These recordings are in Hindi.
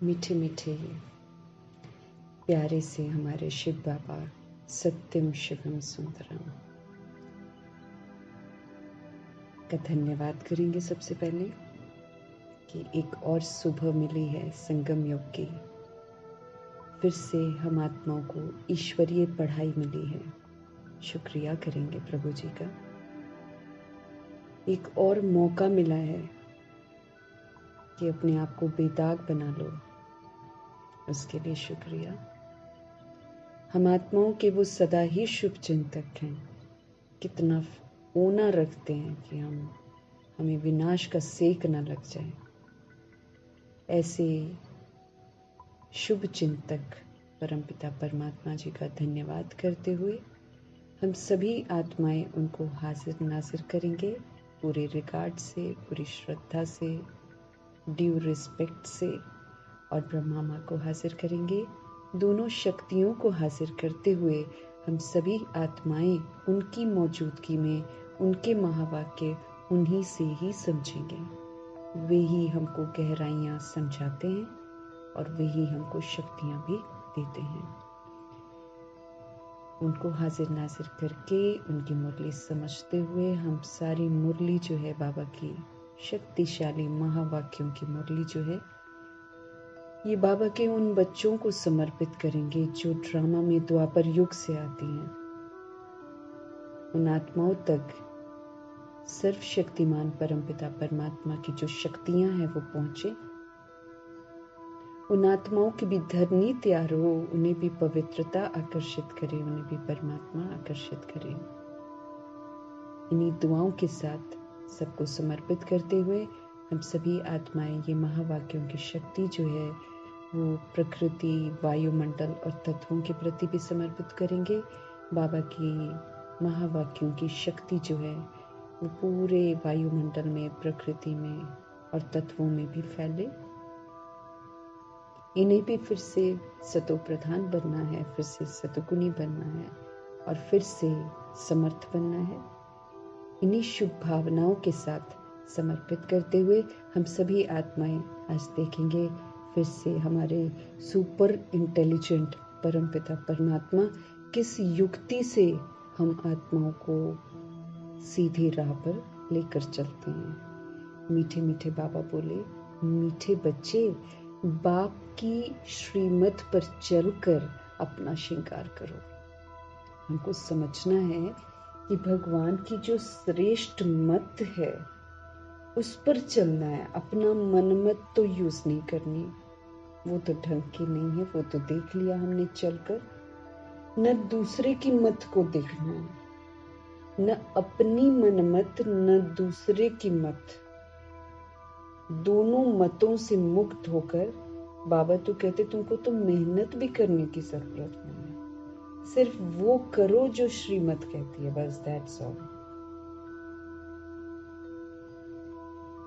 मीठे मीठे प्यारे से हमारे शिव बाबा सत्यम शिवम सुंदरम का धन्यवाद करेंगे। सबसे पहले कि एक और सुबह मिली है संगम योग की, फिर से हम आत्माओं को ईश्वरीय पढ़ाई मिली है। शुक्रिया करेंगे प्रभु जी का। एक और मौका मिला है कि अपने आप को बेदाग बना लो, उसके लिए शुक्रिया। हम आत्माओं के वो सदा ही शुभ चिंतक हैं, कितना ओना रखते हैं कि हमें विनाश का सेक न लग जाए। ऐसे शुभ चिंतक परमपिता परमात्मा जी का धन्यवाद करते हुए हम सभी आत्माएं उनको हाजिर नाजिर करेंगे, पूरे रिगार्ड से, पूरी श्रद्धा से, ड्यू रिस्पेक्ट से, और ब्रह्मा माँ को हाजिर करेंगे। दोनों शक्तियों को हाजिर करते हुए हम सभी आत्माएं उनकी मौजूदगी में उनके महावाक्य उन्हीं से ही समझेंगे। वे ही हमको गहराइयाँ समझाते हैं और वे ही हमको शक्तियाँ भी देते हैं। उनको हाजिर नाजिर करके उनकी मुरली समझते हुए हम सारी मुरली जो है बाबा की शक्तिशाली महावाक्यों की मुरली जो है, ये बाबा के उन बच्चों को समर्पित करेंगे जो ड्रामा में द्वापर युग से आती हैं। उन आत्माओं तक सर्वशक्तिमान परमपिता परमात्मा की जो शक्तियां हैं वो पहुंचे। उन आत्माओं की भी धरनी तैयार हो, उन्हें भी पवित्रता आकर्षित करे, उन्हें भी परमात्मा आकर्षित करे। इन्हीं दुआओं के साथ सबको समर्पित करते हुए हम सभी आत्माएं ये महावाक्यों की शक्ति जो है वो प्रकृति, वायुमंडल और तत्वों के प्रति भी समर्पित करेंगे। बाबा की महावाक्यों की शक्ति जो है वो पूरे वायुमंडल में, प्रकृति में और तत्वों में भी फैले। इन्हें भी फिर से सतो प्रधान बनना है, फिर से सतगुणी बनना है और फिर से समर्थ बनना है। इन्हीं शुभ भावनाओं के साथ समर्पित करते हुए हम सभी आत्माएं आज देखेंगे फिर से हमारे सुपर इंटेलिजेंट परमपिता परमात्मा किस युक्ति से हम आत्माओं को सीधी राह पर लेकर चलते हैं। मीठे मीठे बाबा बोले, मीठे बच्चे बाप की श्रीमत पर चलकर अपना श्रृंगार करो। हमको समझना है कि भगवान की जो श्रेष्ठ मत है उस पर चलना है, अपना मनमत तो यूज नहीं करनी, वो तो ढंग की नहीं है, वो तो देख लिया हमने चलकर। न दूसरे की मत को देखना है, न अपनी मनमत न दूसरे की मत, दोनों मतों से मुक्त होकर बाबा तो कहते तुमको तो मेहनत भी करने की जरूरत नहीं है, सिर्फ वो करो जो श्रीमत कहती है, बस दैट्स ऑल।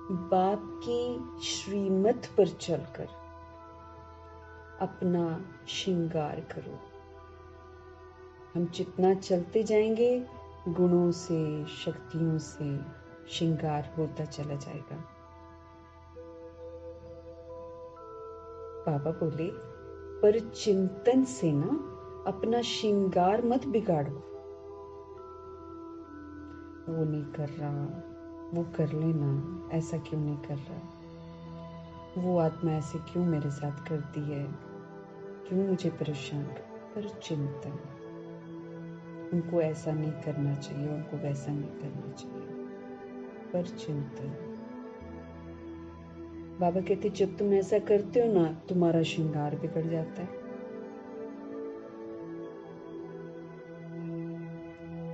बाप की श्रीमत पर चलकर अपना श्रृंगार करो। हम जितना चलते जाएंगे गुणों से, शक्तियों से श्रृंगार होता चला जाएगा। बाबा बोले, पर चिंतन से ना अपना श्रृंगार मत बिगाड़ो। वो नहीं कर रहा, वो कर लेना, ऐसा क्यों नहीं कर रहा, वो आत्मा ऐसे क्यों मेरे साथ करती है, क्यों मुझे परेशान कर। पर चिंतन, उनको ऐसा नहीं करना चाहिए, उनको वैसा नहीं करना चाहिए, पर चिंतन। बाबा कहते जब तुम ऐसा करते हो ना तुम्हारा श्रृंगार बिगड़ जाता है।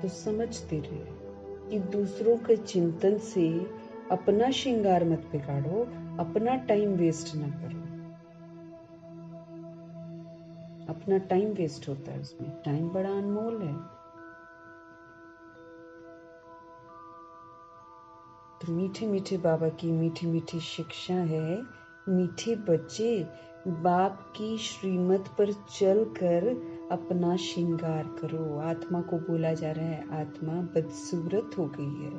तो समझते रहे कि दूसरों के चिंतन से अपना श्रृंगार मत बिगाड़ो, अपना टाइम वेस्ट ना करो। अपना टाइम वेस्ट होता है उसमें, टाइम बड़ा अनमोल है। तो मीठे मीठे बाबा की मीठी मीठी शिक्षा है, मीठे बच्चे बाप की श्रीमत पर चलकर अपना श्रृंगार करो। आत्मा को बोला जा रहा है आत्मा बदसूरत हो गई है,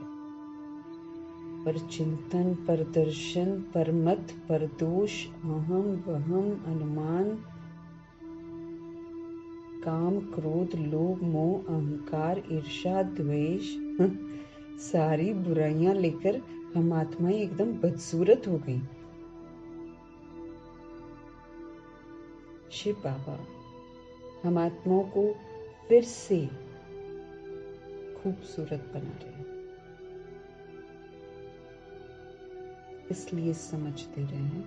पर चिंतन, पर दर्शन, पर मत, पर दोष, अहम वहम, अनुमान, काम, क्रोध, लोभ, मोह, अहंकार, ईर्ष्या, द्वेष, सारी बुराइयां लेकर हम आत्माएं एकदम बदसूरत हो गई। शिव बाबा हम आत्माओं को फिर से खूबसूरत बना रहे हैं, इसलिए समझ दे रहे हैं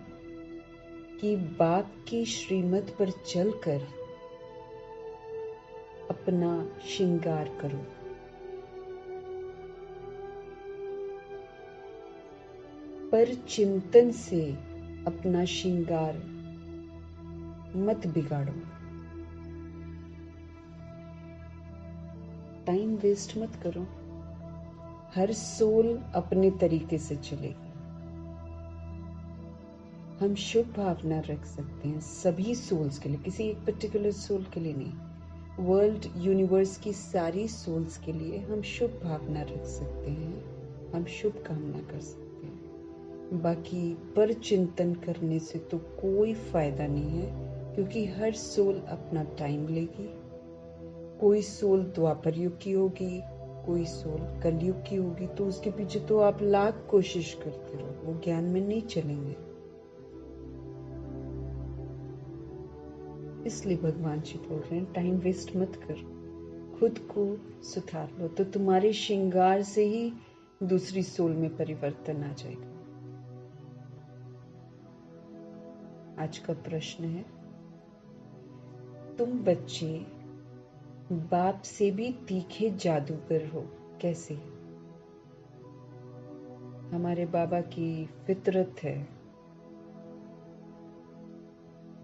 कि बाप की श्रीमत पर चलकर अपना श्रृंगार करो। पर चिंतन से अपना श्रृंगार मत बिगाड़ो। टाइम वेस्ट मत करो। हर सोल अपने तरीके से चलेगी। हम शुभ भावना रख सकते हैं सभी सोल्स के लिए, किसी एक पर्टिकुलर सोल के लिए नहीं। वर्ल्ड यूनिवर्स की सारी सोल्स के लिए हम शुभ भावना रख सकते हैं, हम शुभ कामना कर सकते हैं। बाकी पर चिंतन करने से तो कोई फायदा नहीं है, क्योंकि हर सोल अपना टाइम लेगी। कोई सोल द्वापर युग की होगी, कोई सोल कलयुग की होगी, तो उसके पीछे तो आप लाख कोशिश करते रहो, वो ज्ञान में नहीं चलेंगे। इसलिए भगवान जी बोल रहे हैं टाइम वेस्ट मत कर, खुद को सुधार लो, तो तुम्हारे श्रृंगार से ही दूसरी सोल में परिवर्तन आ जाएगा। आज का प्रश्न है, तुम बच्चे बाप से भी तीखे जादूगर हो, कैसे? हमारे बाबा की फितरत है,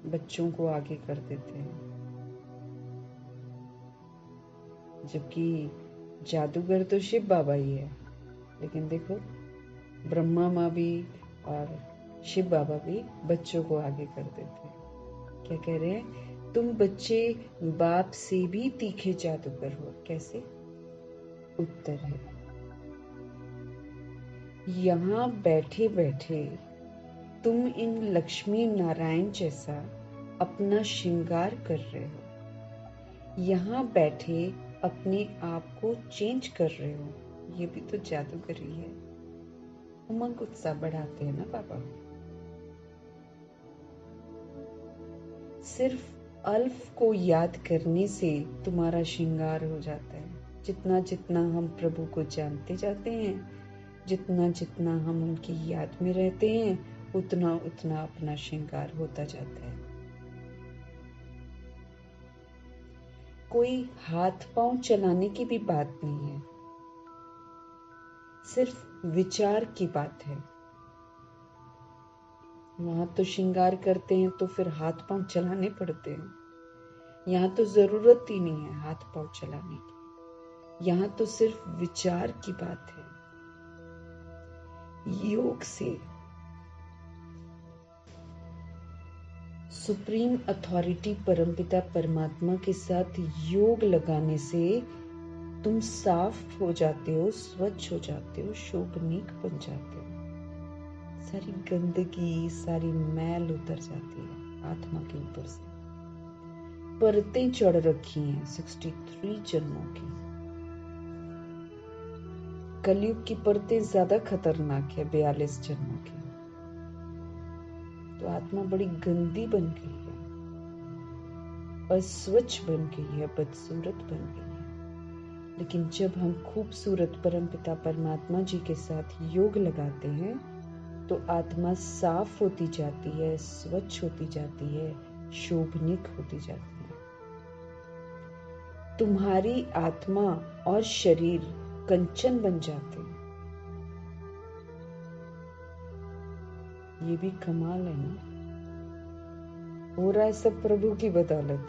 बच्चों को आगे कर देते हैं, जबकि जादूगर तो शिव बाबा ही है। लेकिन देखो, ब्रह्मा माँ भी और शिव बाबा भी बच्चों को आगे कर देते हैं। क्या कह रहे हैं? तुम बच्चे बाप से भी तीखे जादूगर हो, कैसे? उत्तर है, यहाँ बैठे बैठे तुम इन लक्ष्मी नारायण जैसा अपना श्रृंगार कर रहे हो। यहाँ बैठे अपने आप को चेंज कर रहे हो, ये भी तो जादूगरी है। उमंग उत्साह बढ़ाते हैं ना बाबा। सिर्फ अल्फ को याद करने से तुम्हारा श्रृंगार हो जाता है। जितना जितना हम प्रभु को जानते जाते हैं, जितना जितना हम उनकी याद में रहते हैं, उतना उतना अपना श्रृंगार होता जाता है। कोई हाथ पांव चलाने की भी बात नहीं है, सिर्फ विचार की बात है। वहां तो श्रृंगार करते हैं तो फिर हाथ पांव चलाने पड़ते हैं, यहाँ तो जरूरत ही नहीं है हाथ पांव चलाने की। यहाँ तो सिर्फ विचार की बात है। योग से सुप्रीम अथॉरिटी परमपिता परमात्मा के साथ योग लगाने से तुम साफ हो जाते हो, स्वच्छ हो जाते हो, शोभनीक बन जाते हो। सारी गंदगी, सारी मैल उतर जाती है आत्मा के ऊपर से। परतें चढ़ रखी हैं 63 जन्मों की। कलयुग की परतें ज्यादा खतरनाक है 42 जन्मों की। तो आत्मा बड़ी गंदी बन गई है, अस्वच्छ बन गई है, बदसूरत बन गई है। लेकिन जब हम खूबसूरत परमपिता परमात्मा जी के साथ योग लगाते हैं तो आत्मा साफ होती जाती है, स्वच्छ होती जाती है, शोभनीक होती जाती है। तुम्हारी आत्मा और शरीर कंचन बन जाते हैं। ये भी कमाल है ना। हो रहा है सब प्रभु की बदौलत।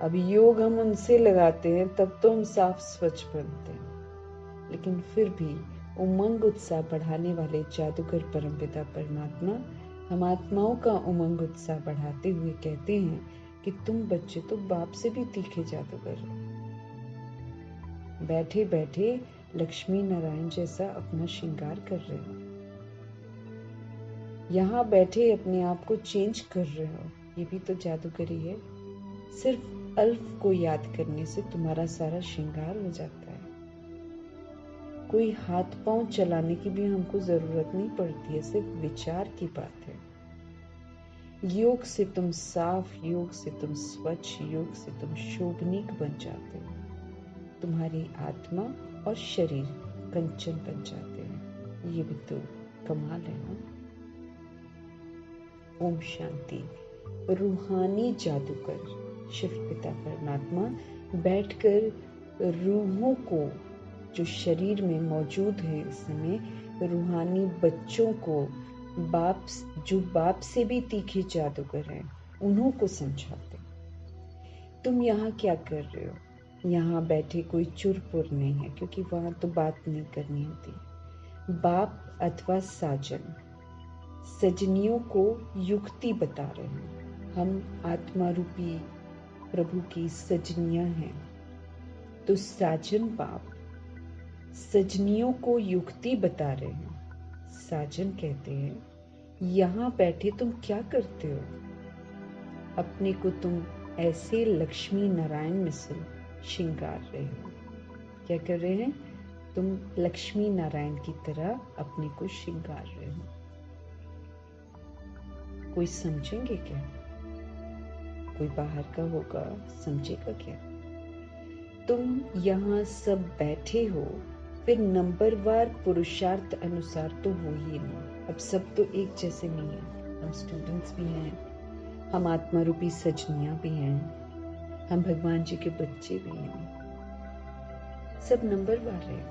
अब योग हम उनसे लगाते हैं तब तो हम साफ स्वच्छ बनते हैं। लेकिन फिर भी उमंग उत्साह बढ़ाने वाले जादूगर परमपिता परमात्मा हम आत्माओं का उमंग उत्साह बढ़ाते हुए कहते हैं कि तुम बच्चे तो बाप से भी तीखे जादूगर हो। बैठे बैठे लक्ष्मी नारायण जैसा अपना श्रृंगार कर रहे हो। यहाँ बैठे अपने आप को चेंज कर रहे हो, ये भी तो जादूगरी है। सिर्फ अल्फ को याद करने से तुम्हारा सारा श्रृंगार हो जाता है। कोई हाथ पांव चलाने की भी हमको जरूरत नहीं पड़ती है, सिर्फ विचार की बात है। योग से तुम साफ, योग से तुम स्वच्छ, योग से तुम शोभनीक बन जाते हो। तुम्हारी आत्मा और शरीर कंचन बन जाते हैं। ये भी तो कमाल है ना। ओम शांति। रूहानी जादूगर शिव पिता परमात्मा बैठकर रूहों को जो शरीर में मौजूद है इस समय, रूहानी बच्चों को जो बाप से भी तीखे जादूगर हैं, उन्हों को समझाते। तुम यहाँ क्या कर रहे हो? यहाँ बैठे कोई चुरपुर नहीं है, क्योंकि वहां तो बात नहीं करनी होती। बाप अथवा साजन सजनियों को युक्ति बता रहे हैं। हम आत्मा रूपी प्रभु की सजनियां हैं, तो साजन बाप सजनियों को युक्ति बता रहे हैं। साजन कहते हैं, यहाँ बैठे तुम क्या करते हो? अपने को तुम ऐसे लक्ष्मी नारायण मिसल श्रृंगार रहे हो। क्या कर रहे हैं? तुम लक्ष्मी नारायण की तरह अपने को श्रृंगार रहे हो। कोई समझेंगे क्या? कोई बाहर का होगा, समझेगा क्या? तुम यहाँ सब बैठे हो, फिर नंबरवार पुरुषार्थ अनुसार तो हो ही नहीं। अब सब तो एक जैसे नहीं है। हम स्टूडेंट्स भी हैं, हम आत्मा रूपी सजनियां भी हैं, हम भगवान जी के बच्चे भी हैं। सब नंबरवार है।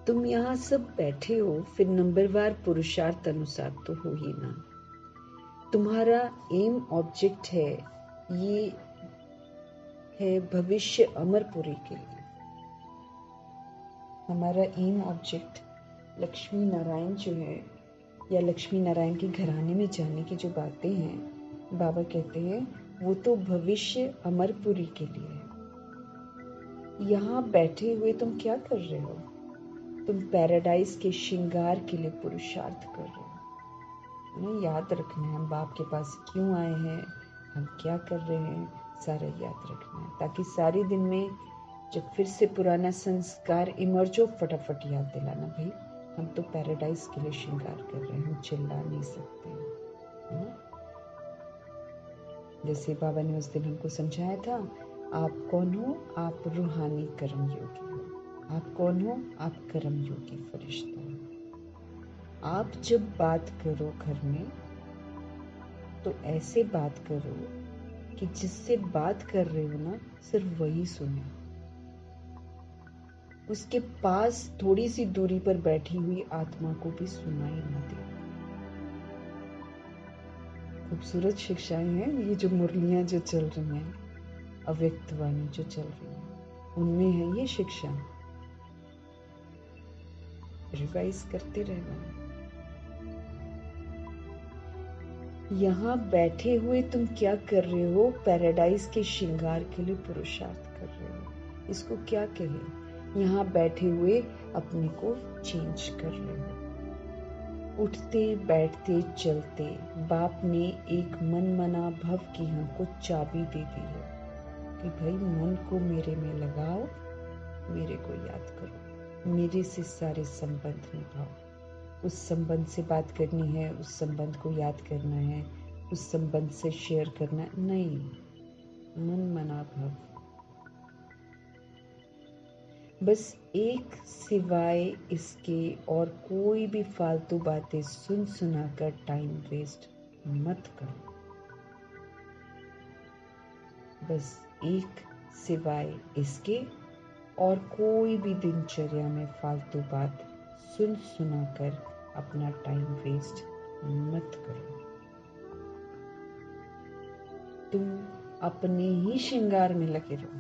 तुम यहाँ सब बैठे हो, फिर नंबरवार पुरुषार्थ अनुसार तो हो ही ना। तुम्हारा एम ऑब्जेक्ट है, ये है भविष्य अमरपुरी के लिए। हमारा एम ऑब्जेक्ट लक्ष्मी नारायण जो है, या लक्ष्मी नारायण के घराने में जाने की जो बातें हैं, बाबा कहते हैं वो तो भविष्य अमरपुरी के लिए है। यहाँ बैठे हुए तुम क्या कर रहे हो? तुम पैराडाइज के श्रृंगार के लिए पुरुषार्थ कर रहे हो। हमें याद रखना है हम बाप के पास क्यों आए हैं, हम क्या कर रहे हैं, सारा याद रखना है, ताकि सारे दिन में जब फिर से पुराना संस्कार इमर्ज हो, फटाफट याद दिलाना, भाई हम तो पैराडाइज के लिए श्रृंगार कर रहे हैं, हम चिल्ला नहीं सकते हैं। जैसे बाबा ने उस दिन हमको समझाया था, आप कौन हो? आप रूहानी कर्म योगी हो। आप कौन हो? आप कर्म योगी फरिश्ता हो। आप जब बात करो घर में, तो ऐसे बात करो कि जिससे बात कर रहे हो ना, सिर्फ वही सुने। उसके पास थोड़ी सी दूरी पर बैठी हुई आत्मा को भी सुनाई न दे। खूबसूरत शिक्षाएं हैं ये, जो मुरलियां जो चल रही हैं, अव्यक्त वाणी जो चल रही है, उनमें है ये शिक्षा। रिवाइज करते रहना। यहाँ बैठे हुए तुम क्या कर रहे हो? पैराडाइज के श्रृंगार के लिए पुरुषार्थ कर रहे हो। इसको क्या कहे? यहाँ बैठे हुए अपने को चेंज कर रहे हो। उठते बैठते चलते बाप ने एक मन मना भव की हमको चाबी दे दी है कि भाई मन को मेरे में लगाओ, मेरे को याद करो, मेरे से सारे संबंध निभाओ। उस संबंध से बात करनी है, उस संबंध को याद करना है, उस संबंध से शेयर करना नहीं, मन मना भव। बस एक सिवाय इसके और कोई भी फालतू बातें सुन सुनाकर टाइम वेस्ट मत करो। बस एक सिवाय इसके और कोई भी दिनचर्या में फालतू बात सुन सुनाकर अपना टाइम वेस्ट मत करो। तुम अपने ही श्रृंगार में लगे रहो,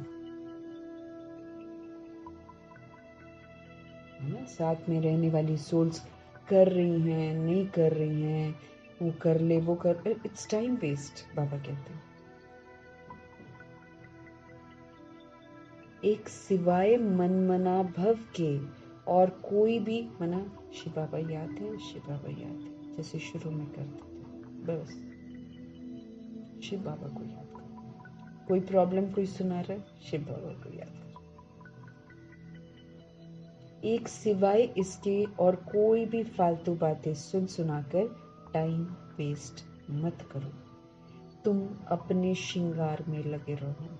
है ना। साथ में रहने वाली सोल्स कर रही हैं, नहीं कर रही हैं, वो कर ले, वो कर, इट्स टाइम वेस्ट, बाबा कहते हैं। एक सिवाय मनमना भव के और कोई भी मना। शिव बाबा याद है, शिव बाबा याद है, जैसे शुरू में करते थे, बस शिव बाबा को याद करो। कोई प्रॉब्लम कोई सुना रहा है, शिव बाबा को याद करो। एक सिवाय इसके और कोई भी फालतू बातें सुन सुनाकर टाइम वेस्ट मत करो। तुम अपने श्रृंगार में लगे रहो।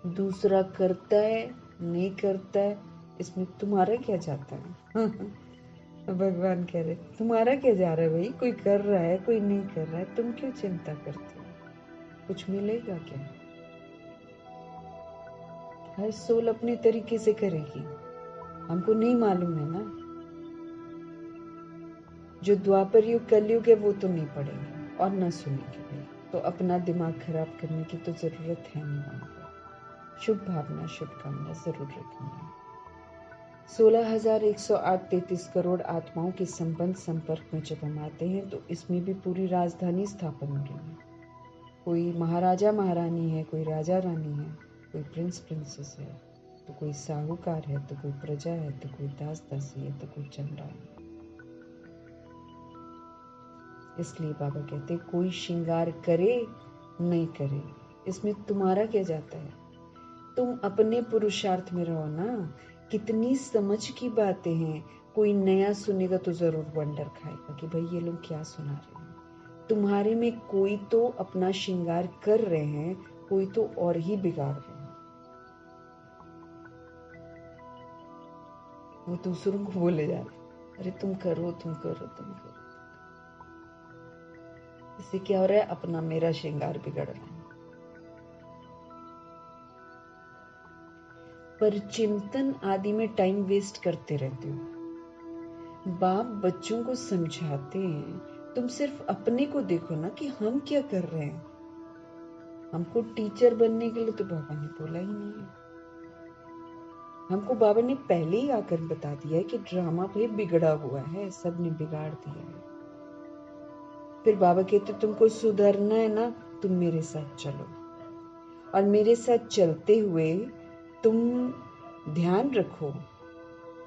दूसरा करता है नहीं करता है, इसमें तुम्हारा क्या जाता है? भगवान कह रहे तुम्हारा क्या जा रहा है भाई? कोई कर रहा है कोई नहीं कर रहा है, तुम क्यों चिंता करते हो? कुछ मिलेगा क्या? हर सोल अपने तरीके से करेगी, हमको नहीं मालूम है ना। जो द्वापर युग कलयुग है वो तो नहीं पढ़ेंगे और ना सुनेंगे भाई, तो अपना दिमाग खराब करने की तो जरूरत है नहीं वहां पर। शुभ भावना शुभकामना जरूर रखेंगे। 16,108-33 करोड़ आत्माओं के संबंध संपर्क में जब हम आते हैं तो इसमें भी पूरी राजधानी स्थापन हो रही है। कोई महाराजा महारानी है, कोई राजा रानी है, कोई प्रिंस प्रिंसेस है, तो कोई साहूकार है, तो कोई प्रजा है, तो कोई दास दासी है, तो कोई चंडाल है। इसलिए बाबा कहते कोई श्रृंगार करे नहीं करे, इसमें तुम्हारा क्या जाता है? तुम अपने पुरुषार्थ में रहो ना। कितनी समझ की बातें हैं, कोई नया सुनेगा तो जरूर वंडर खाएगा कि भाई ये लोग क्या सुना रहे हैं। तुम्हारे में कोई तो अपना श्रृंगार कर रहे हैं, कोई तो और ही बिगाड़ रहे हैं। वो दूसरों को बोले जा रहे, अरे तुम करो तुम करो तुम करो। इससे क्या हो रहा है? अपना मेरा श्रृंगार बिगड़ रहा है। पर चिंतन आदि में टाइम वेस्ट करते रहते हो। बाप बच्चों को समझाते हैं, तुम सिर्फ अपने को देखो ना कि हम क्या कर रहे हैं। हमको टीचर बनने के लिए तो बाबा ने बोला ही नहीं है। हमको बाबा ने पहले ही आकर बता दिया है कि ड्रामा भाई बिगड़ा हुआ है, सब ने बिगाड़ दिया है। फिर बाबा कहते तुमको सुधरना है ना, तुम मेरे साथ चलो। और मेरे साथ चलते हुए तुम ध्यान रखो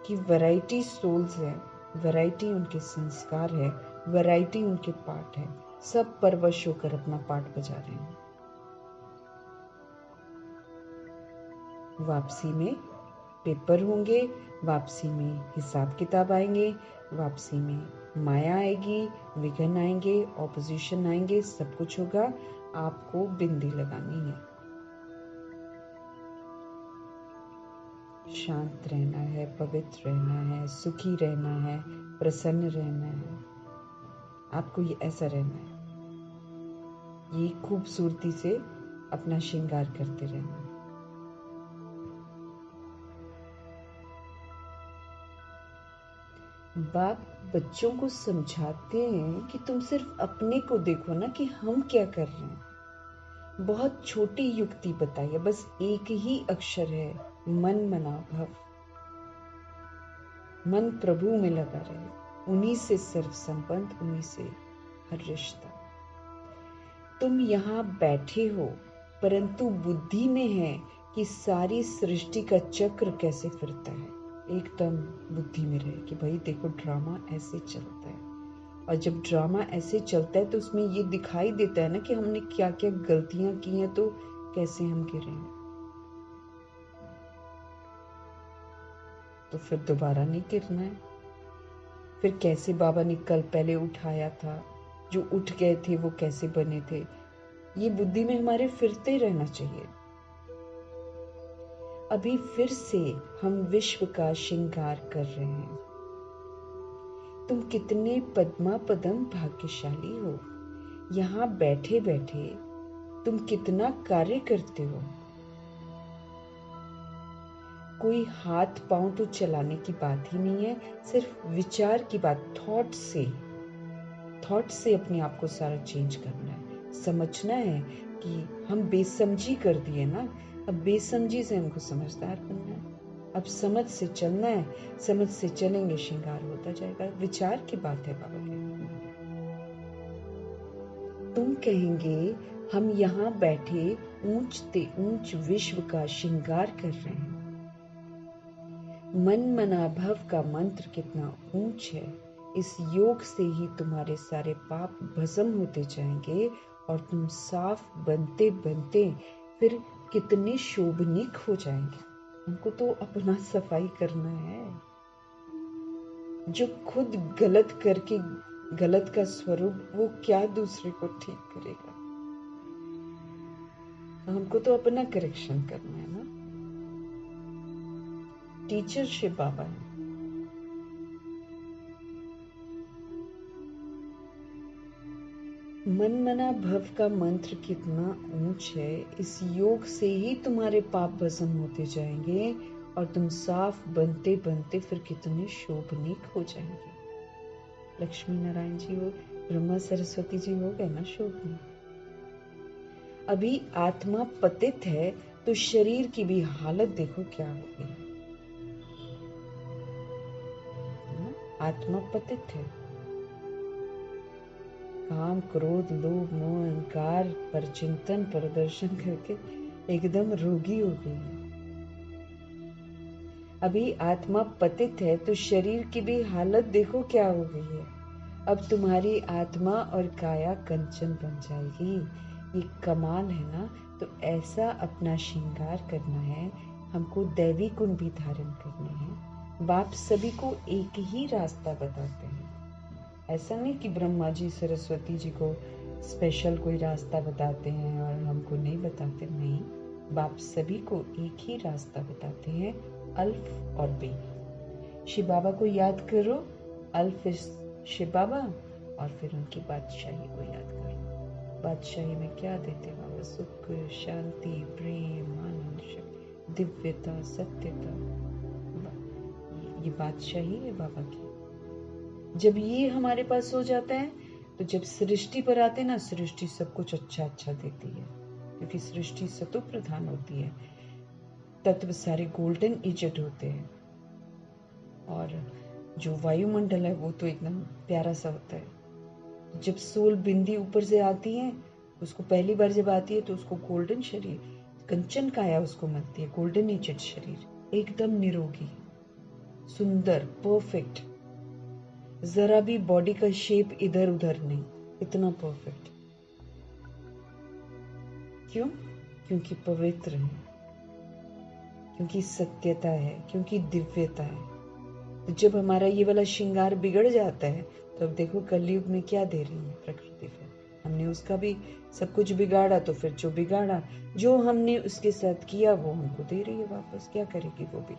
कि वैरायटी सोल्स है, वैरायटी उनके संस्कार है, वैरायटी उनके पाठ है, सब परवश होकर अपना पाठ बजा रहे हैं। वापसी में पेपर होंगे, वापसी में हिसाब किताब आएंगे, वापसी में माया आएगी, विघ्न आएंगे, ऑपोजिशन आएंगे, सब कुछ होगा। आपको बिंदी लगानी है, शांत रहना है, पवित्र रहना है, सुखी रहना है, प्रसन्न रहना है। आपको ये ऐसा रहना है, ये खूबसूरती से अपना श्रृंगार करते रहना है। बाप बच्चों को समझाते हैं कि तुम सिर्फ अपने को देखो ना कि हम क्या कर रहे हैं। बहुत छोटी युक्ति बताई है, बस एक ही अक्षर है, मन मना भव। मन प्रभु में लगा रहे, उन्हीं से सर्व संबंध, उन्हीं से हर रिश्ता। तुम यहाँ बैठे हो परंतु बुद्धि में है कि सारी सृष्टि का चक्र कैसे फिरता है। एकदम बुद्धि में रहे कि भाई देखो ड्रामा ऐसे चलता है, और जब ड्रामा ऐसे चलता है तो उसमें ये दिखाई देता है ना कि हमने क्या क्या गलतियां की हैं, तो कैसे हम गिरे हैं। तो फिर दोबारा नहीं गिरना है। फिर कैसे बाबा ने कल पहले उठाया था, जो उठ गए थे वो कैसे बने थे, ये बुद्धि में हमारे फिरते रहना चाहिए। अभी फिर से हम विश्व का श्रृंगार कर रहे हैं। तुम कितने पद्मा पदम भाग्यशाली हो। यहाँ बैठे बैठे तुम कितना कार्य करते हो। कोई हाथ पांव तो चलाने की बात ही नहीं है, सिर्फ विचार की बात, थॉट से अपने आप को सारा चेंज करना है। समझना है कि हम बेसमझी कर दिए ना, अब बेसमझी से हमको समझदार बनना है। अब समझ से चलना है, समझ से चलेंगे श्रृंगार होता जाएगा। विचार की बात है बाबा के। तुम कहेंगे हम यहाँ बैठे ऊंचते ऊंच विश्व का श्रृंगार कर रहे हैं। मन मनाभव का मंत्र कितना ऊंच है। इस योग से ही तुम्हारे सारे पाप भस्म होते जाएंगे और तुम साफ बनते बनते फिर कितने शोभनीक हो जाएंगे। हमको तो अपना सफाई करना है। जो खुद गलत करके गलत का स्वरूप, वो क्या दूसरे को ठीक करेगा। हमको तो अपना करेक्शन करना है ना। टीचर शिव बाबा है। मन मना भव का मंत्र कितना ऊंच है। इस योग से ही तुम्हारे पाप भस्म होते जाएंगे और तुम साफ बनते बनते फिर कितने शोभनीक हो जाएंगे। लक्ष्मी नारायण जी हो, ब्रह्मा सरस्वती जी हो गए ना शोभनीक। अभी आत्मा पतित है तो शरीर की भी हालत देखो क्या होगी। आत्मा पतित है। काम क्रोध लोभ मोह अहंकार पर चिंतन प्रदर्शन करके एकदम रोगी हो गई है। अभी आत्मा पतित है तो शरीर की भी हालत देखो क्या हो गई है। अब तुम्हारी आत्मा और काया कंचन बन जाएगी। ये कमाल है ना। तो ऐसा अपना श्रृंगार करना है। हमको दैवी गुण भी धारण करने हैं। बाप सभी को एक ही रास्ता बताते हैं। ऐसा नहीं कि ब्रह्मा जी सरस्वती जी को स्पेशल कोई रास्ता बताते हैं और हमको नहीं बताते। नहीं, बाप सभी को एक ही रास्ता बताते हैं, अल्फ और बे। शिव बाबा को याद करो, अल्फ शिव बाबा, और फिर उनकी बादशाही को याद करो। बादशाही में क्या देते बाबा? सुख, शांति, प्रेम, आनंद, दिव्यता, सत्यता। ये बादशाही है बाबा की। जब ये हमारे पास हो जाता है तो जब सृष्टि पर आते ना, सृष्टि सब कुछ अच्छा अच्छा देती है, क्योंकि सृष्टि सतो प्रधान होती है। तत्व सारे गोल्डन इजेट होते हैं और जो वायुमंडल है वो तो एकदम प्यारा सा होता है। जब सोल बिंदी ऊपर से आती है, उसको पहली बार जब आती है तो उसको गोल्डन शरीर, कंचन काया उसको मिलती है, गोल्डन इजेट शरीर, एकदम निरोगी, सुंदर, परफेक्ट, जरा भी बॉडी का शेप इधर उधर नहीं, इतना परफेक्ट। क्यों? क्योंकि पवित्र है, क्योंकि सत्यता है, क्योंकि दिव्यता है। तो जब हमारा ये वाला श्रृंगार बिगड़ जाता है तो अब देखो कलयुग में क्या दे रही है प्रकृति। फिर हमने उसका भी सब कुछ बिगाड़ा, तो फिर जो बिगाड़ा, जो हमने उसके साथ किया, वो हमको दे रही है वापस। क्या करेगी वो भी?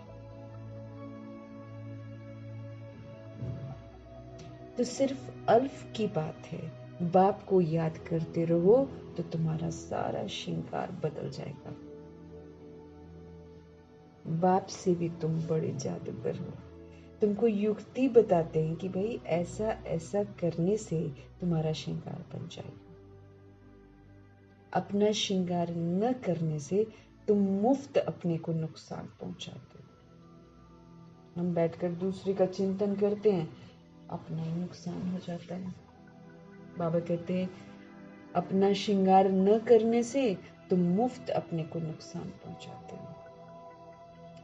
तो सिर्फ अल्फ की बात है। बाप को याद करते रहो तो तुम्हारा सारा श्रृंगार बदल जाएगा। बाप से भी तुम बड़े जादूगर हो। तुमको युक्ति बताते हैं कि भाई ऐसा ऐसा करने से तुम्हारा श्रृंगार बन जाएगा। अपना श्रृंगार न करने से तुम मुफ्त अपने को नुकसान पहुंचाते हो। हम बैठकर दूसरे का चिंतन करते हैं, अपना ही नुकसान हो जाता है। बाबा कहते हैं अपना श्रृंगार न करने से तुम मुफ्त अपने को नुकसान पहुंचाते हो।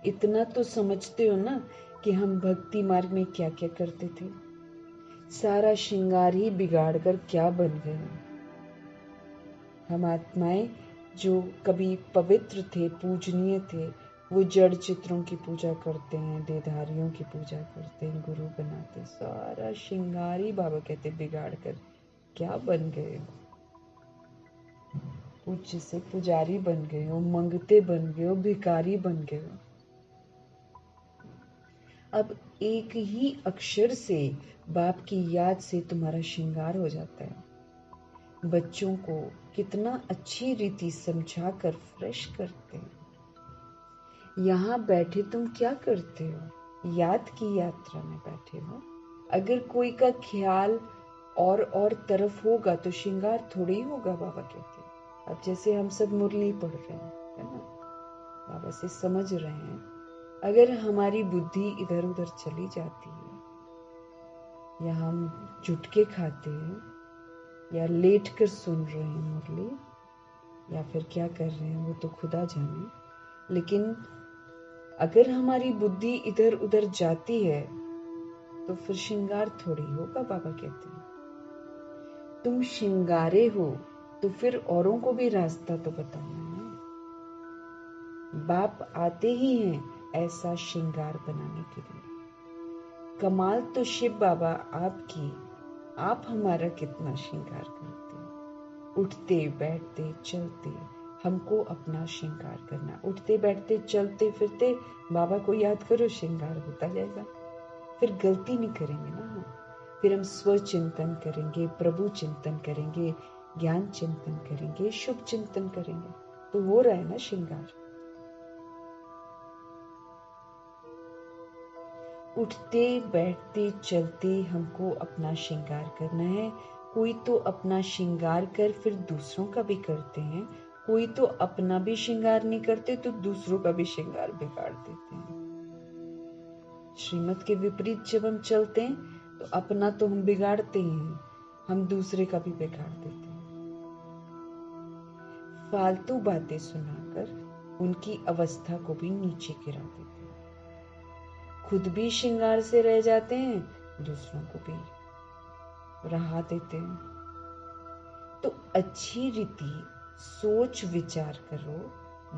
इतना तो समझते हो ना कि हम भक्ति मार्ग में क्या क्या करते थे। सारा श्रृंगार ही बिगाड़ कर क्या बन गए। हम आत्माएं जो कभी पवित्र थे, पूजनीय थे, वो जड़ चित्रों की पूजा करते हैं, देहधारियों की पूजा करते हैं, गुरु बनाते। सारा श्रृंगार ही बाबा कहते बिगाड़ कर क्या बन गए हो। पूज्य से पुजारी बन गए हो, मंगते बन गए हो, भिखारी बन गए हो। अब एक ही अक्षर से, बाप की याद से तुम्हारा श्रृंगार हो जाता है। बच्चों को कितना अच्छी रीति समझा कर फ्रेश करते हैं। यहाँ बैठे तुम क्या करते हो? याद की यात्रा में बैठे हो। अगर कोई का ख्याल और तरफ होगा तो श्रृंगार थोड़ी ही होगा। बाबा कहते हैं अब जैसे हम सब मुरली पढ़ रहे हैं, है ना, बाबा से समझ रहे हैं। अगर हमारी बुद्धि इधर उधर चली जाती है, या हम जुट के खाते हैं, या लेट कर सुन रहे हैं मुरली, या फिर क्या कर रहे हैं वो तो खुदा जाने। लेकिन अगर हमारी बुद्धि इधर उधर जाती है तो फिर श्रृंगार थोड़ी होगा। बाबा कहते हैं तुम श्रृंगारे हो तो फिर औरों को भी रास्ता तो बताना है। बाप आते ही हैं ऐसा श्रृंगार बनाने के लिए। कमाल तो शिव बाबा आपकी, आप हमारा कितना श्रृंगार करते हैं। उठते बैठते चलते हमको अपना श्रृंगार करना। उठते बैठते चलते फिरते बाबा को याद करो, श्रृंगार होता जाएगा। फिर गलती नहीं करेंगे ना हम। फिर हम स्व चिंतन करेंगे, प्रभु चिंतन करेंगे, ज्ञान चिंतन करेंगे, शुभ चिंतन करेंगे, तो हो रहा है ना श्रृंगार। उठते बैठते चलते हमको अपना श्रृंगार करना है। कोई तो अपना श्रृंगार कर फिर दूसरों का भी करते हैं, कोई तो अपना भी श्रृंगार नहीं करते तो दूसरों का भी श्रृंगार बिगाड़ देते हैं। श्रीमत के विपरीत जब हम चलते हैं तो अपना तो हम बिगाड़ते ही हैं, हम दूसरे का भी बिगाड़ देते हैं। फालतू बातें सुनाकर उनकी अवस्था को भी नीचे गिरा देते हैं। खुद भी श्रृंगार से रह जाते हैं, दूसरों को भी रहा देते हैं। तो अच्छी रीति सोच विचार करो,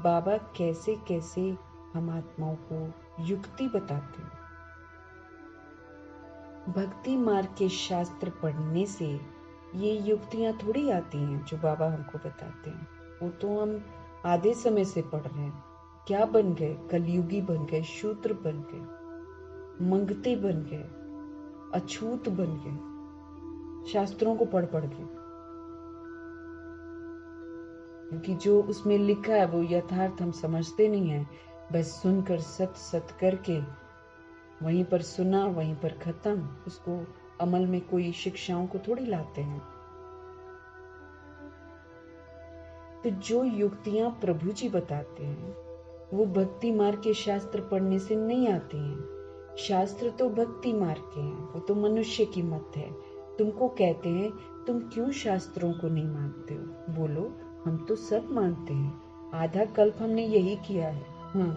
बाबा कैसे कैसे हम आत्माओं को युक्ति बताते हैं। भक्ति मार्ग के शास्त्र पढ़ने से ये युक्तियां थोड़ी आती हैं जो बाबा हमको बताते हैं। वो तो हम आधे समय से पढ़ रहे हैं। क्या बन गए? कलयुगी बन गए, शूद्र बन गए, मंगते बन गए, अछूत बन गए, शास्त्रों को पढ़ पढ़ के। क्योंकि जो उसमें लिखा है वो यथार्थ हम समझते नहीं है। बस सुनकर सत सत करके वहीं पर सुना, वहीं पर खत्म। उसको अमल में कोई शिक्षाओं को थोड़ी लाते हैं। तो जो युक्तियां प्रभु जी बताते हैं वो भक्ति मार्ग के शास्त्र पढ़ने से नहीं आती हैं। शास्त्र तो भक्ति मार्ग के हैं, वो तो मनुष्य की मत है। तुमको कहते हैं तुम क्यों शास्त्रों को नहीं मानते हो? बोलो हम तो सब मानते हैं। आधा कल्प हमने यही किया है। हाँ,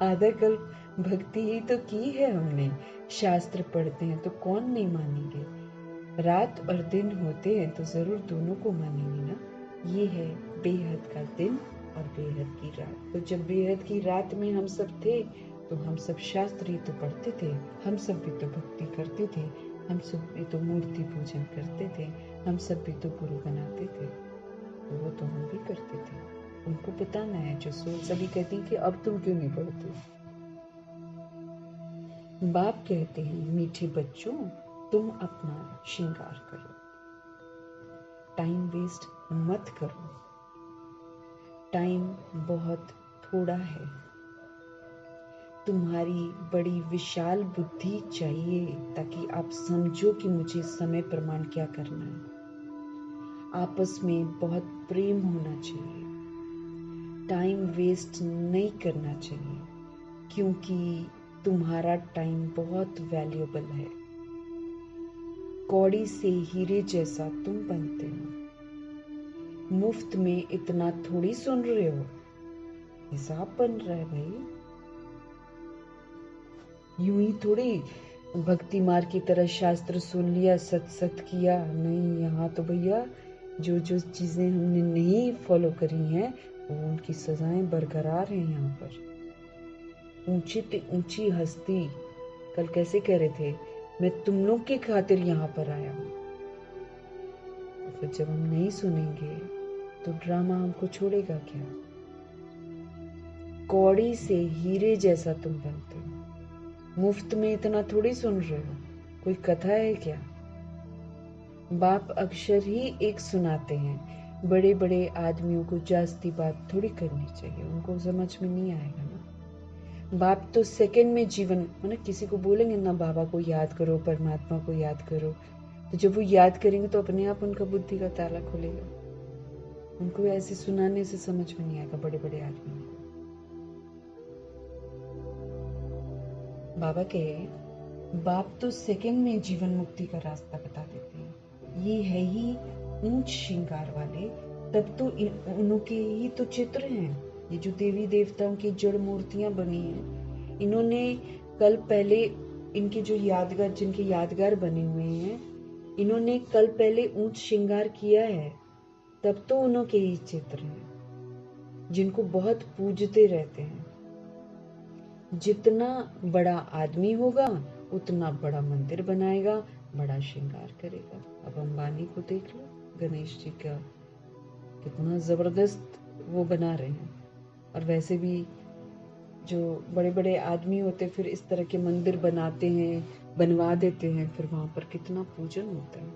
आधा कल्प भक्ति ही तो की है हमने। शास्त्र पढ़ते हैं तो कौन नहीं मानेंगे। रात और दिन होते हैं तो जरूर दोनों को मानेंगे ना। ये है बेहद का दिन और बेहद की रात। तो जब बेहद की रात में हम सब थे तो हम सब शास्त्र ही तो पढ़ते थे, हम सब भी तो भक्ति करते थे, हम सब भी तो मूर्ति पूजन करते थे, हम सब भी तो गुरु बनाते थे। तो वो तो हम भी करते थे। उनको बताना है जो सोच सभी कहती कि अब तुम क्यों नहीं पढ़ते। बाप कहते हैं मीठे बच्चों तुम अपना श्रृंगार करो, टाइम वेस्ट मत करो। टाइम बहुत थोड़ा है। तुम्हारी बड़ी विशाल बुद्धि चाहिए ताकि आप समझो कि मुझे समय प्रमाण क्या करना है। आपस में बहुत प्रेम होना चाहिए। टाइम वेस्ट नहीं करना चाहिए क्योंकि तुम्हारा टाइम बहुत वैल्यूएबल है। कौड़ी से हीरे जैसा तुम बनते हो। मुफ्त में इतना थोड़ी सुन रहे हो, हिसाब बन रहा है भाई। यूं ही थोड़ी भक्ति मार्ग की तरह शास्त्र सुन लिया, सत सत किया। नहीं, यहाँ तो भैया जो जो चीजें हमने नहीं फॉलो करी हैं वो उनकी सजाएं बरकरार हैं। यहाँ पर ऊंची ते ऊंची हस्ती कल कैसे कह रहे थे, मैं तुम लोग के खातिर यहाँ पर आया हूँ। तो फिर जब हम नहीं सुनेंगे तो ड्रामा हमको छोड़ेगा क्या। कौड़ी से हीरे जैसा तुम बनते हो। मुफ्त में इतना थोड़ी सुन रहे हो, कोई कथा है क्या। बाप अक्षर ही एक सुनाते हैं। बड़े बड़े आदमियों को जास्ती बात थोड़ी करनी चाहिए, उनको समझ में नहीं आएगा ना। बाप तो सेकंड में जीवन, मतलब किसी को बोलेंगे ना बाबा को याद करो, परमात्मा को याद करो, तो जब वो याद करेंगे तो अपने आप उनका बुद्धि का ताला खुलेगा। उनको ऐसे सुनाने से समझ में नहीं आएगा बड़े बड़े आदमियों को। बाबा कहे बाप तो सेकंड में जीवन मुक्ति का रास्ता बता देते हैं। ये है ही ऊंच श्रृंगार वाले तब तो उनके ही तो चित्र हैं। ये जो देवी देवताओं की जड़ मूर्तियां बनी हैं, इन्होंने कल पहले इनके जो यादगार, जिनके यादगार बने हुए हैं, इन्होंने कल पहले ऊंच श्रृंगार किया है, तब तो उन्होंने ही चित्र हैं जिनको बहुत पूजते रहते हैं। जितना बड़ा आदमी होगा उतना बड़ा मंदिर बनाएगा, बड़ा श्रृंगार करेगा। अब अंबानी को देख लो, गणेश जी का कितना जबरदस्त वो बना रहे हैं। और वैसे भी जो बड़े बड़े आदमी होते फिर इस तरह के मंदिर बनाते हैं, बनवा देते हैं, फिर वहां पर कितना पूजन होता है।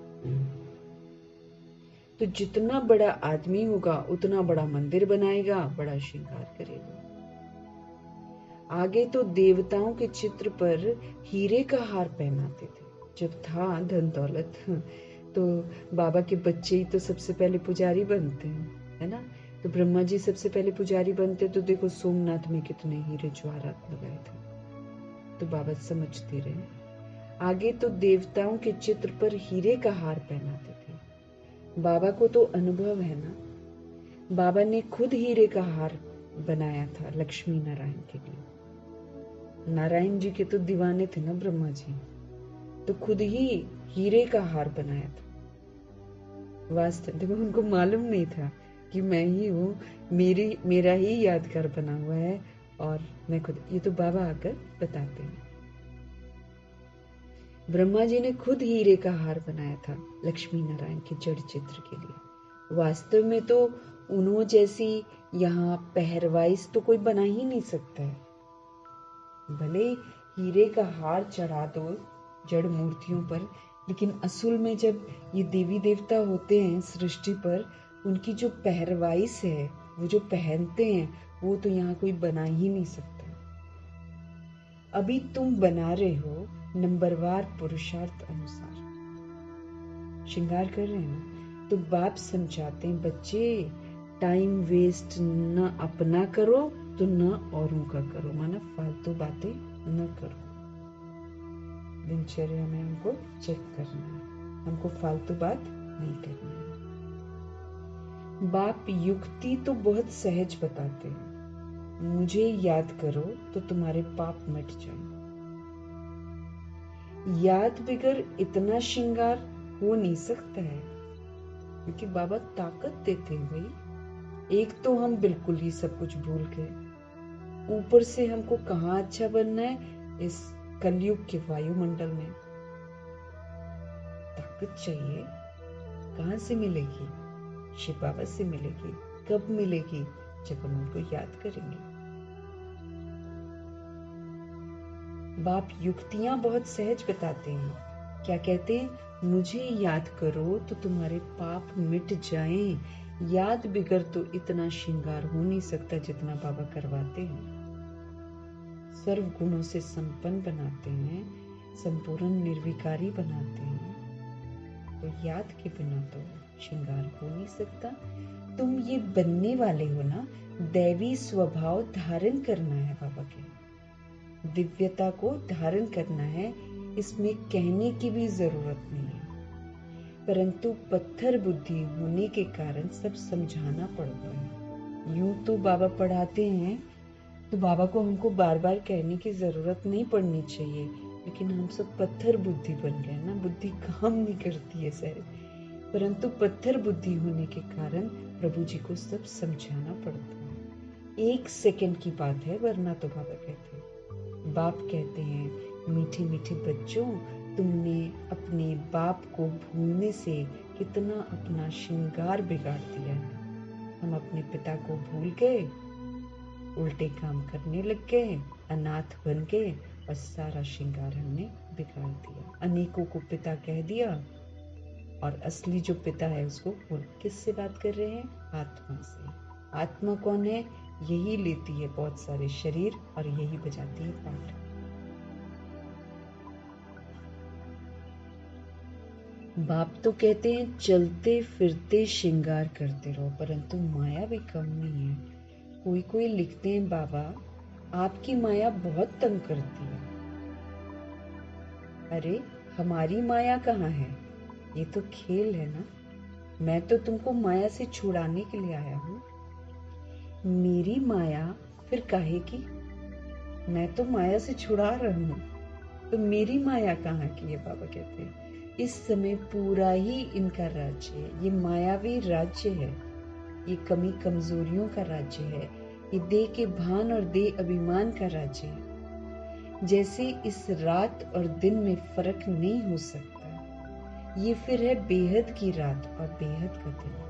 तो जितना बड़ा आदमी होगा उतना बड़ा मंदिर बनाएगा, बड़ा श्रृंगार करेगा। आगे तो देवताओं के चित्र पर हीरे का हार पहनाते थे। जब था धन दौलत, तो बाबा के बच्चे ही तो सबसे पहले पुजारी बनते हैं, है ना। तो ब्रह्मा जी सबसे पहले पुजारी बनते, तो देखो सोमनाथ में कितने हीरे जवाहरात लगाए थे। तो बाबा समझते रहे। आगे तो देवताओं के चित्र पर हीरे का हार पहनाते थे। बाबा को तो अनुभव है ना, बाबा ने खुद हीरे का हार बनाया था लक्ष्मी नारायण के लिए। नारायण जी के तो दीवाने थे ना ब्रह्मा जी, तो खुद ही हीरे का हार बनाया था। वास्तव देखो उनको मालूम नहीं था कि मैं ही हूँ, मेरा ही यादगार बना हुआ है, और मैं खुद, ये तो बाबा आकर बताते हैं। ब्रह्मा जी ने खुद हीरे का हार बनाया था लक्ष्मी नारायण के जड़ चित्र के लिए। वास्तव में तो उन्हों जैसी यहाँ पहरवाइज तो कोई बना ही नहीं सकता है। भले हीरे का हार चढ़ा दो जड़ मूर्तियों पर, लेकिन असल में जब ये देवी देवता होते हैं सृष्टि पर, उनकी जो पहरवाइश है, वो जो पहनते हैं, वो तो यहाँ कोई बना ही नहीं सकता। अभी तुम बना रहे हो नंबरवार पुरुषार्थ अनुसार, श्रृंगार कर रहे हैं ना। तो बाप समझाते हैं, बच्चे टाइम वेस्ट न अपना करो तो न औरों का करो, माना फालतू बातें न करो। दिनचर्या में हमको चेक करना है, हमको फालतू बात नहीं करनी है। बाप युक्ति तो बहुत सहज बताते हैं, मुझे याद करो तो तुम्हारे पाप मिट जाए। याद बगैर इतना श्रृंगार हो नहीं सकता है, क्योंकि बाबा ताकत देते हैं भाई। एक तो हम बिल्कुल ही सब कुछ भूल गए, ऊपर से हमको कहाँ अच्छा बनना है, इस कलयुग के वायुमंडल में। ताकत चाहिए, कहाँ से मिलेगी? शिव बाबा से मिलेगी। कब मिलेगी? जब हम उनको याद करेंगे। बाप युक्तियां बहुत सहज बताते हैं। क्या कहते हैं? मुझे याद करो तो तुम्हारे पाप मिट जाएं। याद बिगर तो इतना श्रृंगार हो नहीं सकता जितना बाबा करवाते हैं। सर्व गुणों से संपन्न बनाते हैं, संपूर्ण निर्विकारी बनाते हैं। तो याद के बिना तो श्रृंगार हो नहीं सकता। तुम ये बनने वाले हो ना, दैवी स्वभाव धारण करना है बाबा के, दिव्यता को धारण करना है। इसमें कहने की भी जरूरत नहीं है, परंतु पत्थर बुद्धि होने के कारण सब समझाना पड़ता है। यूं तो बाबा पढ़ाते हैं, तो बाबा को हमको बार बार कहने की जरूरत नहीं पड़नी चाहिए, लेकिन हम सब पत्थर बुद्धि बन गए ना, बुद्धि काम नहीं करती है सर। परंतु पत्थर बुद्धि होने के कारण प्रभु जी को सब समझाना पड़ता है। 1 सेकंड की बात है, वरना तो बाबा कहते हैं, बाप कहते हैं, मीठे मीठे बच्चों, तुमने अपने बाप को भूलने से कितना अपना श्रृंगार बिगाड़ दिया है। हम अपने पिता को भूल गए, उल्टे काम करने लग गए, अनाथ बन गए, और सारा श्रृंगार हमने बिगाड़ दिया। अनेकों को पिता कह दिया, और असली जो पिता है उसको किससे बात कर रहे हैं? आत्मा से। आत्मा कौन है? यही लेती है बहुत सारे शरीर और यही बजाती है पाठ। बाप तो कहते हैं चलते फिरते श्रृंगार करते रहो, परंतु माया भी कम नहीं है। कोई कोई लिखते हैं, बाबा आपकी माया बहुत तंग करती है। अरे हमारी माया कहाँ है? ये तो खेल है ना। मैं तो तुमको माया से छुड़ाने के लिए आया हूँ। मेरी माया फिर काहे की? मैं तो माया से छुड़ा रहा हूँ, तो मेरी माया कहाँ की है? बाबा कहते हैं इस समय पूरा ही इनका राज्य है। ये मायावी राज्य है, ये कमी कमजोरियों का राज्य है, ये देह के भान और देह अभिमान का राज्य है। जैसे इस रात और दिन में फर्क नहीं हो सकता, ये फिर है बेहद की रात और बेहद का दिन।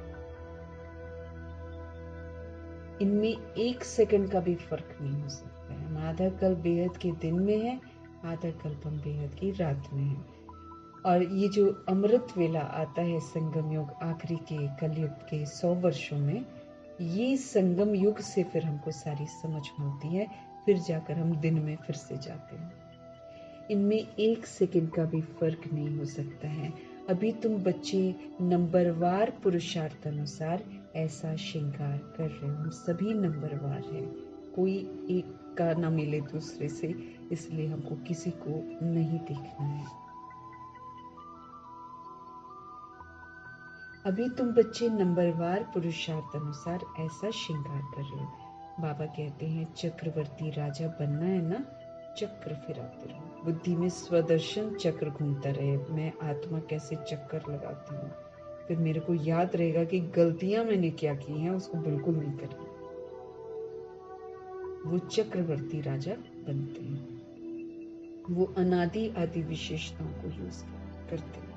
इनमें 1 सेकंड का भी फर्क नहीं हो सकता है। हम आधा कल्प बेहद के दिन में है, आधा कल्प हम बेहद की रात में है। और ये जो अमृत वेला आता है संगम युग, आखिरी के कलयुग के 100 वर्षों में, ये संगम युग से फिर हमको सारी समझ मिलती है, फिर जाकर हम दिन में फिर से जाते हैं। इनमें 1 सेकंड का भी फर्क नहीं हो सकता है। अभी तुम बच्चे नंबरवार पुरुषार्थ अनुसार ऐसा श्रृंगार कर रहे हो। हम सभी नंबरवार हैं, कोई एक का ना मिले दूसरे से, इसलिए हमको किसी को नहीं देखना है। अभी तुम बच्चे नंबरवार पुरुषार्थ अनुसार ऐसा श्रृंगार कर रहे हो। बाबा कहते हैं चक्रवर्ती राजा बनना है ना, चक्र फिराते रहो। बुद्धि में स्वदर्शन चक्र घूमता रहे, मैं आत्मा कैसे चक्कर लगाती हूँ। फिर मेरे को याद रहेगा कि गलतियां मैंने क्या की हैं, उसको बिल्कुल नहीं करना। वो चक्रवर्ती राजा बनते हैं, वो अनादि आदि विशेषताओं को यूज करते हैं।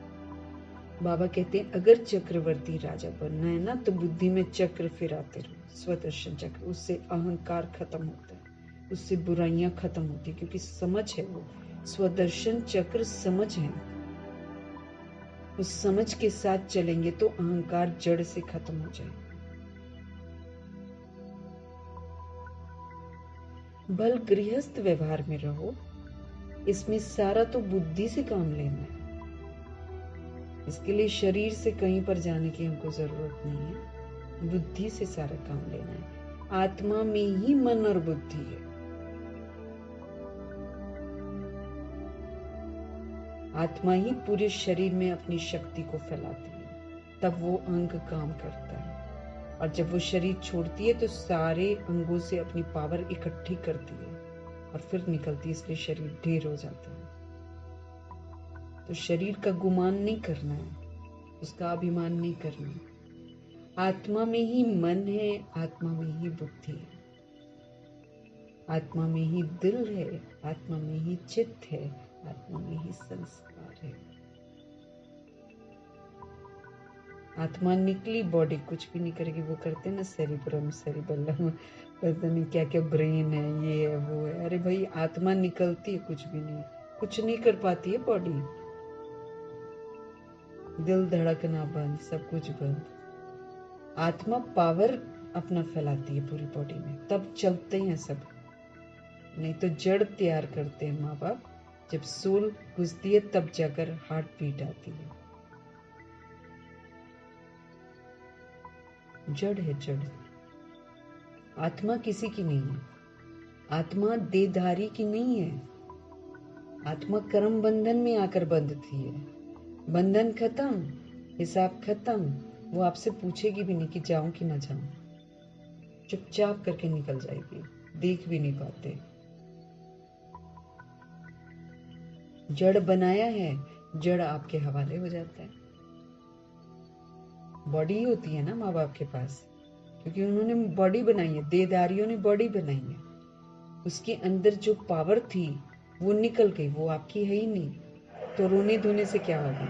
बाबा कहते हैं अगर चक्रवर्ती राजा बनना है ना, तो बुद्धि में चक्र फिराते रहो, स्वदर्शन चक्र। उससे अहंकार खत्म होता है, उससे बुराइयां खत्म होती है, क्योंकि समझ है वो स्वदर्शन चक्र समझ है। उस समझ के साथ चलेंगे तो अहंकार जड़ से खत्म हो जाए। बल गृहस्थ व्यवहार में रहो, इसमें सारा तो बुद्धि से काम लेना है। इसके लिए शरीर से कहीं पर जाने की हमको जरूरत नहीं है, बुद्धि से सारा काम लेना है। आत्मा में ही मन और बुद्धि है। आत्मा ही पूरे शरीर में अपनी शक्ति को फैलाती है, तब वो अंग काम करता है। और जब वो शरीर छोड़ती है तो सारे अंगों से अपनी पावर इकट्ठी करती है और फिर निकलती है, इसलिए शरीर ढेर हो जाता है। तो शरीर का गुमान नहीं करना है, उसका अभिमान नहीं करना है। आत्मा में ही मन है, आत्मा में ही बुद्धि है, आत्मा में ही दिल है, आत्मा में ही चित्त है, आत्मा में ही संस्कार है। आत्मा निकली, बॉडी कुछ भी नहीं करेगी। वो करते हैं ना सेरिब्रम, सेरिबेलम, पता नहीं क्या क्या, ब्रेन है, ये है वो है। अरे भाई आत्मा निकलती है, कुछ भी नहीं, कुछ नहीं कर पाती है बॉडी। दिल धड़कना बंद, सब कुछ बंद। आत्मा पावर अपना फैलाती है पूरी बॉडी में, तब चलते हैं सब। नहीं तो जड़ तैयार करते हैं माँ बाप, जब सोल घुसती है तब जाकर हार्ट बीट आती है। जड़ है जड़, आत्मा किसी की नहीं है। आत्मा देहधारी की नहीं है। आत्मा कर्म बंधन में आकर बंधती है। बंधन खत्म, हिसाब खत्म। वो आपसे पूछेगी भी नहीं कि जाऊं कि ना जाऊं, चुपचाप करके निकल जाएगी, देख भी नहीं पाते। जड़ बनाया है, जड़ आपके हवाले हो जाता है। बॉडी होती है ना माँ बाप के पास, क्योंकि उन्होंने बॉडी बनाई है, देहधारियों ने बॉडी बनाई है। उसके अंदर जो पावर थी वो निकल गई, वो आपकी है ही नहीं। तो रोने धोने से क्या होगा?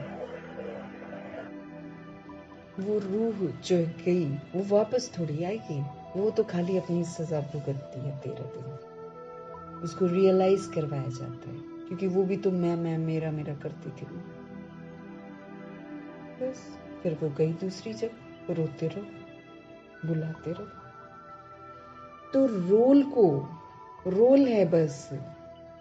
वो रूह जो गई वो वापस थोड़ी आएगी। वो तो खाली अपनी सजा भुगतती है 13 दिन। उसको रियलाइज करवाया जाता है, क्योंकि वो भी तो मैं मेरा मेरा करती थी। बस फिर वो गई दूसरी जगह, रोते रहो, बुलाते रहो। तो रोल है बस।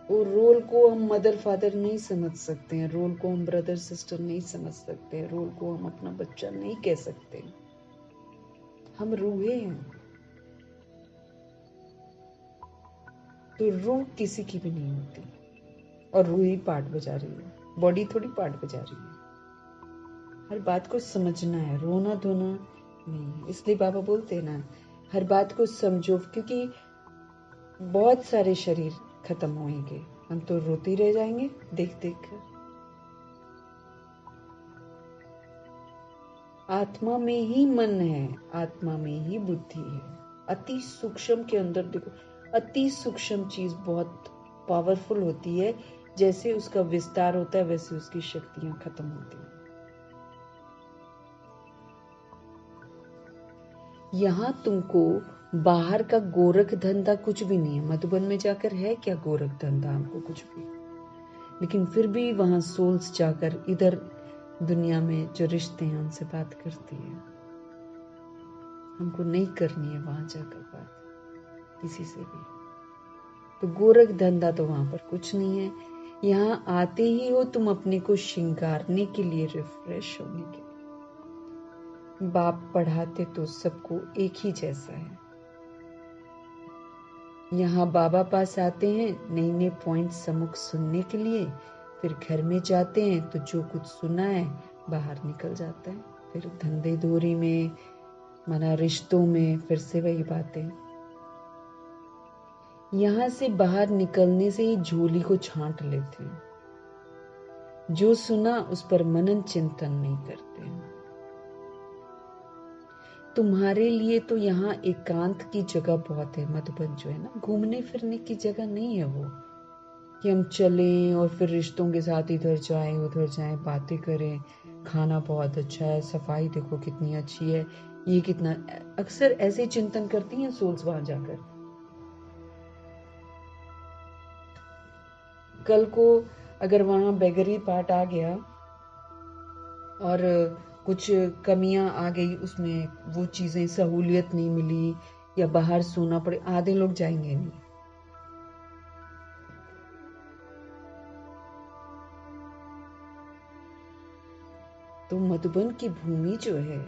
वो रोल को हम मदर फादर नहीं समझ सकते हैं, रोल को हम ब्रदर सिस्टर नहीं समझ सकते हैं, रोल को हम अपना बच्चा नहीं कह सकते। हम रूहें हैं। तो रूह किसी की भी नहीं होती, और रूह ही पार्ट बजा रही है, बॉडी थोड़ी पार्ट बजा रही है। हर बात को समझना है, रोना धोना नहीं। इसलिए बाबा बोलते हैं ना, हर बात को समझो, क्योंकि बहुत सारे शरीर खत्म होंगे, हम तो रोते रह जाएंगे देख देख कर। आत्मा में ही मन है, आत्मा में ही बुद्धि है। अति सूक्ष्म के अंदर देखो, अति सूक्ष्म चीज बहुत पावरफुल होती है। जैसे उसका विस्तार होता है वैसे उसकी शक्तियां खत्म होती हैं। यहाँ तुमको बाहर का गोरख धंधा कुछ भी नहीं है। मधुबन में जाकर है क्या गोरख धंधा? हमको कुछ भी। लेकिन फिर भी वहां सोल्स जाकर इधर दुनिया में जो रिश्ते हैं उनसे बात करती है। हमको नहीं करनी है वहां जाकर बात किसी से भी। तो गोरख धंधा तो वहां पर कुछ नहीं है। यहाँ आते ही हो तुम अपने को श्रृंगारने के लिए, रिफ्रेश होने के लिए। बाप पढ़ाते तो सबको एक ही जैसा है। यहाँ बाबा पास आते हैं नए नए पॉइंट सम्मुख सुनने के लिए, फिर घर में जाते हैं तो जो कुछ सुना है बाहर निकल जाता है। फिर धंधे धोरी में, माना रिश्तों में, फिर से वही बातें। यहाँ से बाहर निकलने से ही झोली को छांट लेते हैं। जो सुना उस पर मनन चिंतन नहीं करते हैं। तुम्हारे लिए तो यहाँ एकांत की जगह बहुत है। मधुबन जो है ना, घूमने फिरने की जगह नहीं है वो, कि हम चलें और फिर रिश्तों के साथ इधर जाएं उधर जाएं, बातें करें। खाना बहुत अच्छा है, सफाई देखो कितनी अच्छी है, ये कितना। अक्सर ऐसे चिंतन करती हैं सोल्स वहां जाकर। कल को अगर वहां बेगरी पार्ट आ गया और कुछ कमियां आ गई उसमें, वो चीजें सहूलियत नहीं मिली या बाहर सोना पड़े, आधे लोग जाएंगे नहीं। तो मधुबन की भूमि जो है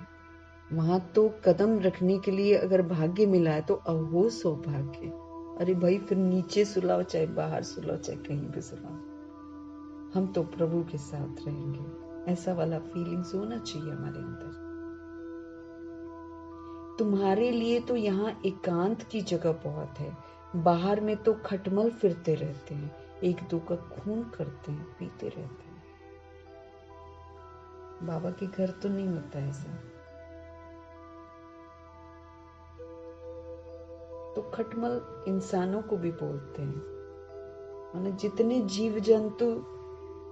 वहां तो कदम रखने के लिए अगर भाग्य मिला है तो अहो सौभाग्य। अरे भाई, फिर नीचे सुलाओ चाहे बाहर सुलाओ चाहे कहीं भी सुलाओ, हम तो प्रभु के साथ रहेंगे। ऐसा वाला फीलिंग्स होना चाहिए हमारे अंदर। तुम्हारे लिए तो यहाँ एकांत की जगह बहुत है। बाहर में तो खटमल फिरते रहते हैं, एक दो का खून करते हैं, पीते रहते हैं। बाबा के घर तो नहीं होता ऐसा। तो खटमल इंसानों को भी बोलते हैं। माने जितने जीव जंतु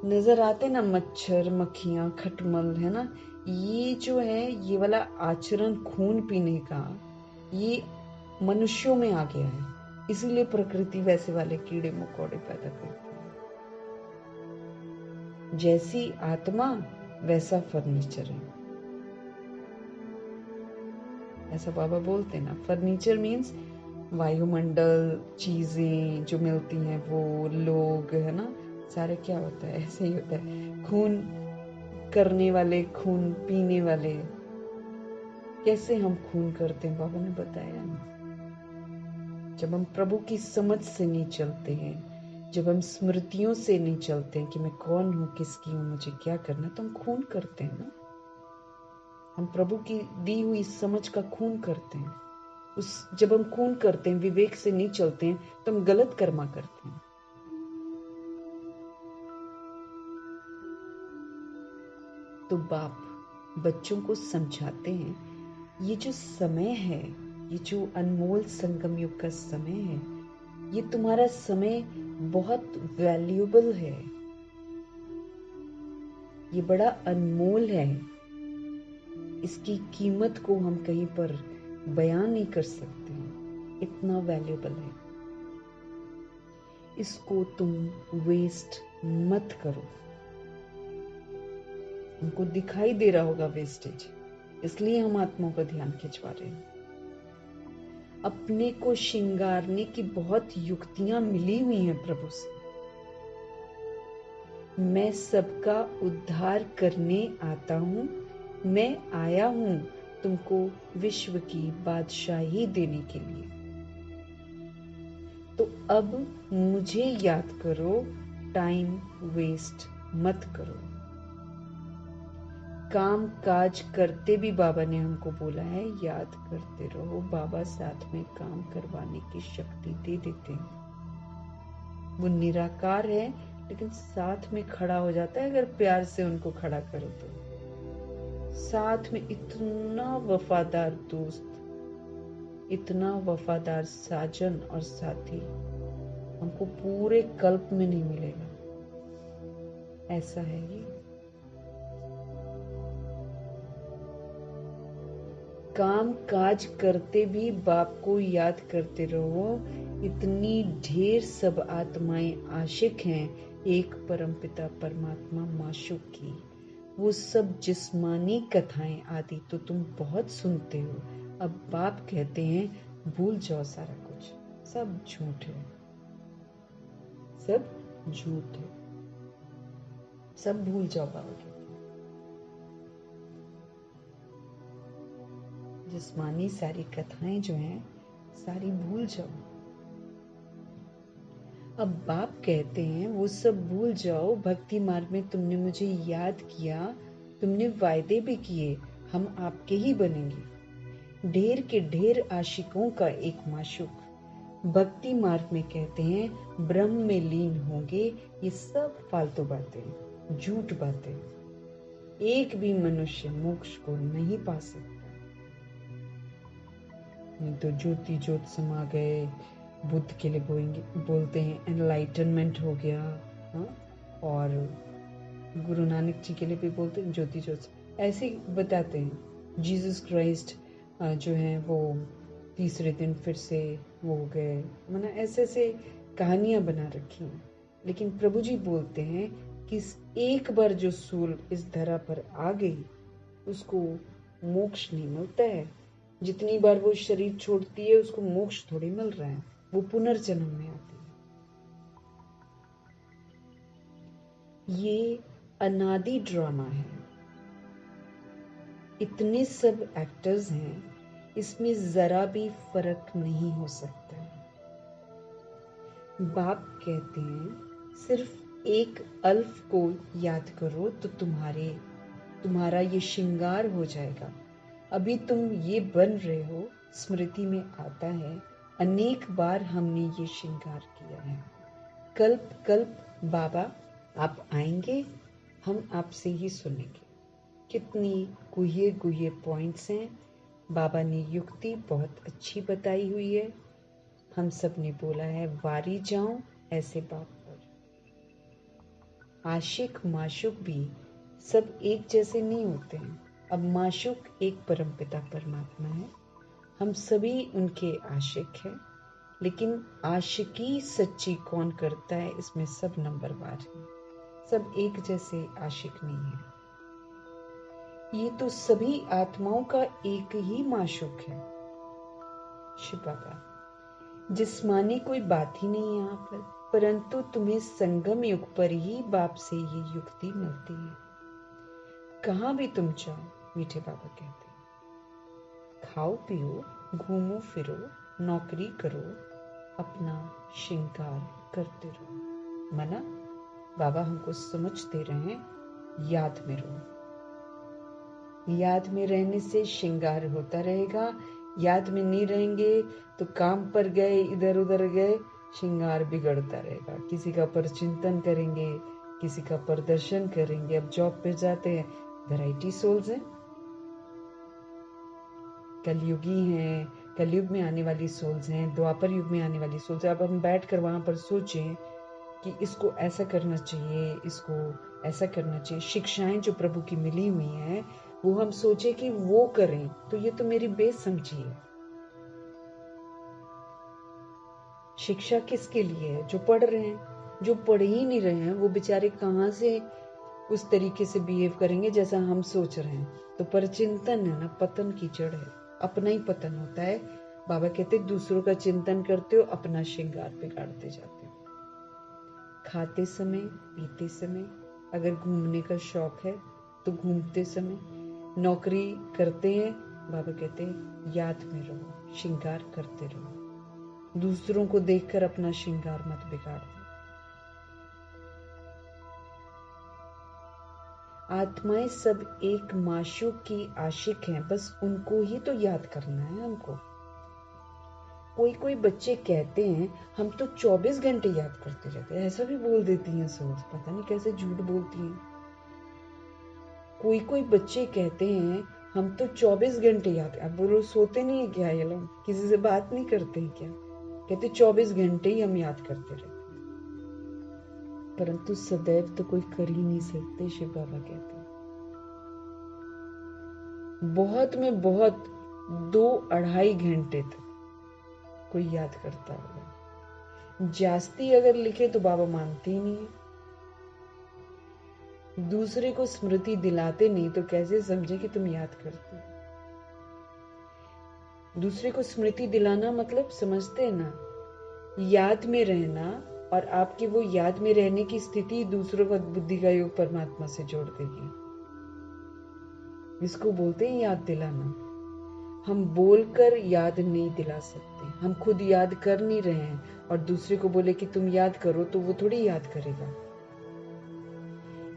नजर आते ना, मच्छर मक्खियां खटमल, है ना, ये जो है ये वाला आचरण खून पीने का, ये मनुष्यों में आ गया है। इसीलिए प्रकृति वैसे वाले कीड़े मकोड़े पैदा करती है। जैसी आत्मा वैसा फर्नीचर है, ऐसा बाबा बोलते हैं ना। फर्नीचर मीन्स वायुमंडल, चीजें जो मिलती हैं, वो लोग, है ना, सारे क्या होता है, ऐसे ही होता है। खून करने वाले, खून पीने वाले। कैसे हम खून करते हैं बाबा ने बताया ना, जब हम प्रभु की समझ से नहीं चलते हैं, जब हम स्मृतियों से नहीं चलते हैं कि मैं कौन हूं, किसकी हूं, मुझे क्या करना, तो हम खून करते हैं ना। हम प्रभु की दी हुई समझ का खून करते हैं। जब हम खून करते हैं, विवेक से नहीं चलते हैं, तो हम गलत कर्मा करते हैं। तो बाप बच्चों को समझाते हैं, ये जो समय है, ये जो अनमोल संगम युग का समय है, ये तुम्हारा समय बहुत वैल्यूएबल है, ये बड़ा अनमोल है। इसकी कीमत को हम कहीं पर बयान नहीं कर सकते, इतना वैल्यूएबल है। इसको तुम वेस्ट मत करो। हमको दिखाई दे रहा होगा वेस्टेज, इसलिए हम आत्माओं का ध्यान खिंचवा रहे हैं। अपने को श्रृंगारने की बहुत युक्तियां मिली हुई हैं प्रभु से। मैं सबका उद्धार करने आता हूं, मैं आया हूं तुमको विश्व की बादशाही देने के लिए। तो अब मुझे याद करो, टाइम वेस्ट मत करो। काम काज करते भी बाबा ने हमको बोला है याद करते रहो, बाबा साथ में काम करवाने की शक्ति दे देते हैं। वो निराकार है लेकिन साथ में खड़ा हो जाता है अगर प्यार से उनको खड़ा करो तो। साथ में इतना वफादार दोस्त, इतना वफादार साजन और साथी हमको पूरे कल्प में नहीं मिलेगा। ऐसा है ये। काम काज करते भी बाप को याद करते रहो। इतनी ढेर सब आत्माएं आशिक हैं एक परमपिता परमात्मा माशूक की। वो सब जिस्मानी कथाएं आदि तो तुम बहुत सुनते हो। अब बाप कहते हैं भूल जाओ सारा कुछ, सब झूठ है, सब झूठ है, सब भूल जाओ। बाबा कहते हैं जिस्मानी सारी कथाएं जो हैं सारी भूल जाओ। अब बाप कहते हैं वो सब भूल जाओ। भक्ति मार्ग में तुमने मुझे याद किया, तुमने वायदे भी किए हम आपके ही बनेंगे। ढेर के ढेर आशिकों का एक माशूक। भक्ति मार्ग में कहते हैं ब्रह्म में लीन होंगे। ये सब फालतू बातें, झूठ बातें। एक भी मनुष्य मोक्ष को नहीं पा सकता। नहीं तो ज्योति ज्योत समा गए, बुद्ध के लिए बोलते हैं एनलाइटनमेंट हो गया। और गुरु नानक जी के लिए भी बोलते हैं ज्योति ज्योत, ऐसे बताते हैं। जीसस क्राइस्ट जो है वो तीसरे दिन फिर से वो हो गए, माना ऐसे ऐसे कहानियां बना रखी हैं। लेकिन प्रभु जी बोलते हैं कि एक बार जो सूल इस धरा पर आ गई उसको मोक्ष नहीं मिलता है। जितनी बार वो शरीर छोड़ती है उसको मोक्ष थोड़ी मिल रहा है, वो पुनर्जन्म में आती है। ये अनादि ड्रामा है। इतने सब एक्टर्स हैं, इसमें जरा भी फर्क नहीं हो सकता है। बाप कहते हैं सिर्फ एक अल्फ को याद करो तो तुम्हारा ये श्रृंगार हो जाएगा। अभी तुम ये बन रहे हो, स्मृति में आता है अनेक बार हमने ये श्रृंगार किया है। कल्प कल्प बाबा आप आएंगे, हम आपसे ही सुनेंगे। कितनी गुहे गुहे पॉइंट्स हैं। बाबा ने युक्ति बहुत अच्छी बताई हुई है। हम सब ने बोला है वारी जाऊं ऐसे बाप पर। आशिक माशुक भी सब एक जैसे नहीं होते हैं। अब माशुक एक परमपिता परमात्मा है, हम सभी उनके आशिक हैं। लेकिन आशिकी सच्ची कौन करता है इसमें सब नंबरवार है। सब एक जैसे आशिक नहीं है। ये तो सभी आत्माओं का एक ही माशुक है, शिव बाबा। जिस्मानी कोई बात ही नहीं यहाँ पर, परंतु तुम्हें संगम युग पर ही बाप से ये युक्ति मिलती है। कहाँ भी तुम जाओ, मीठे बाबा कहते हैं खाओ पियो, घूमो फिरो, नौकरी करो, अपना श्रृंगार करते रहो। मना बाबा हमको समझते रहे, याद में रहो। याद में रहने से श्रृंगार होता रहेगा। याद में नहीं रहेंगे तो काम पर गए, इधर उधर गए, श्रृंगार बिगड़ता रहेगा। किसी का परचिंतन करेंगे, किसी का प्रदर्शन करेंगे। अब जॉब पे जाते हैं, वैरायटी सोल्स हैं, कलयुगी हैं, कलयुग में आने वाली सोल्स हैं, द्वापर युग में आने वाली सोल्स हैं। अब हम बैठकर वहां पर सोचें कि इसको ऐसा करना चाहिए, इसको ऐसा करना चाहिए। शिक्षाएं जो प्रभु की मिली हुई हैं वो हम सोचे कि वो करें, तो ये तो मेरी बेसमझी है। शिक्षा किसके लिए है? जो पढ़ रहे हैं। जो पढ़ ही नहीं रहे हैं वो बेचारे कहाँ से उस तरीके से बिहेव करेंगे जैसा हम सोच रहे हैं। तो परचिंतन है ना, पतन की जड़ है, अपना ही पतन होता है। बाबा कहते दूसरों का चिंतन करते हो, अपना श्रृंगार बिगाड़ते जाते हो। खाते समय, पीते समय, अगर घूमने का शौक है तो घूमते समय, नौकरी करते हैं, बाबा कहते हैं याद में रहो, श्रृंगार करते रहो। दूसरों को देखकर अपना श्रृंगार मत बिगाड़ दो। आत्माएं सब एक माशूक की आशिक हैं, बस उनको ही तो याद करना है हमको। कोई कोई बच्चे कहते हैं हम तो 24 घंटे याद करते रहते हैं, ऐसा भी बोल देती हैं सोच, पता नहीं कैसे झूठ बोलती हैं। कोई कोई बच्चे कहते हैं हम तो 24 घंटे याद, अब वो लोग सोते नहीं है क्या? ये लोग किसी से बात नहीं करते हैं क्या? कहते 24 घंटे ही हम याद करते रहते हैं, परंतु सदैव तो कोई कर ही नहीं सकते। शिव बाबा कहते हैं बहुत में बहुत 2-2.5 घंटे तक कोई याद करता होगा। जास्ती अगर लिखे तो बाबा मानते ही नहीं है। दूसरे को स्मृति दिलाते नहीं तो कैसे समझे कि तुम याद करते हो? दूसरे को स्मृति दिलाना मतलब समझते हैं ना, याद में रहना, और आपकी वो याद में रहने की स्थिति दूसरों का बुद्धि का योग परमात्मा से जोड़ देगी। इसको बोलते हैं याद दिलाना। हम बोलकर याद नहीं दिला सकते। हम खुद याद कर नहीं रहे हैं और दूसरे को बोले कि तुम याद करो तो वो थोड़ी याद करेगा।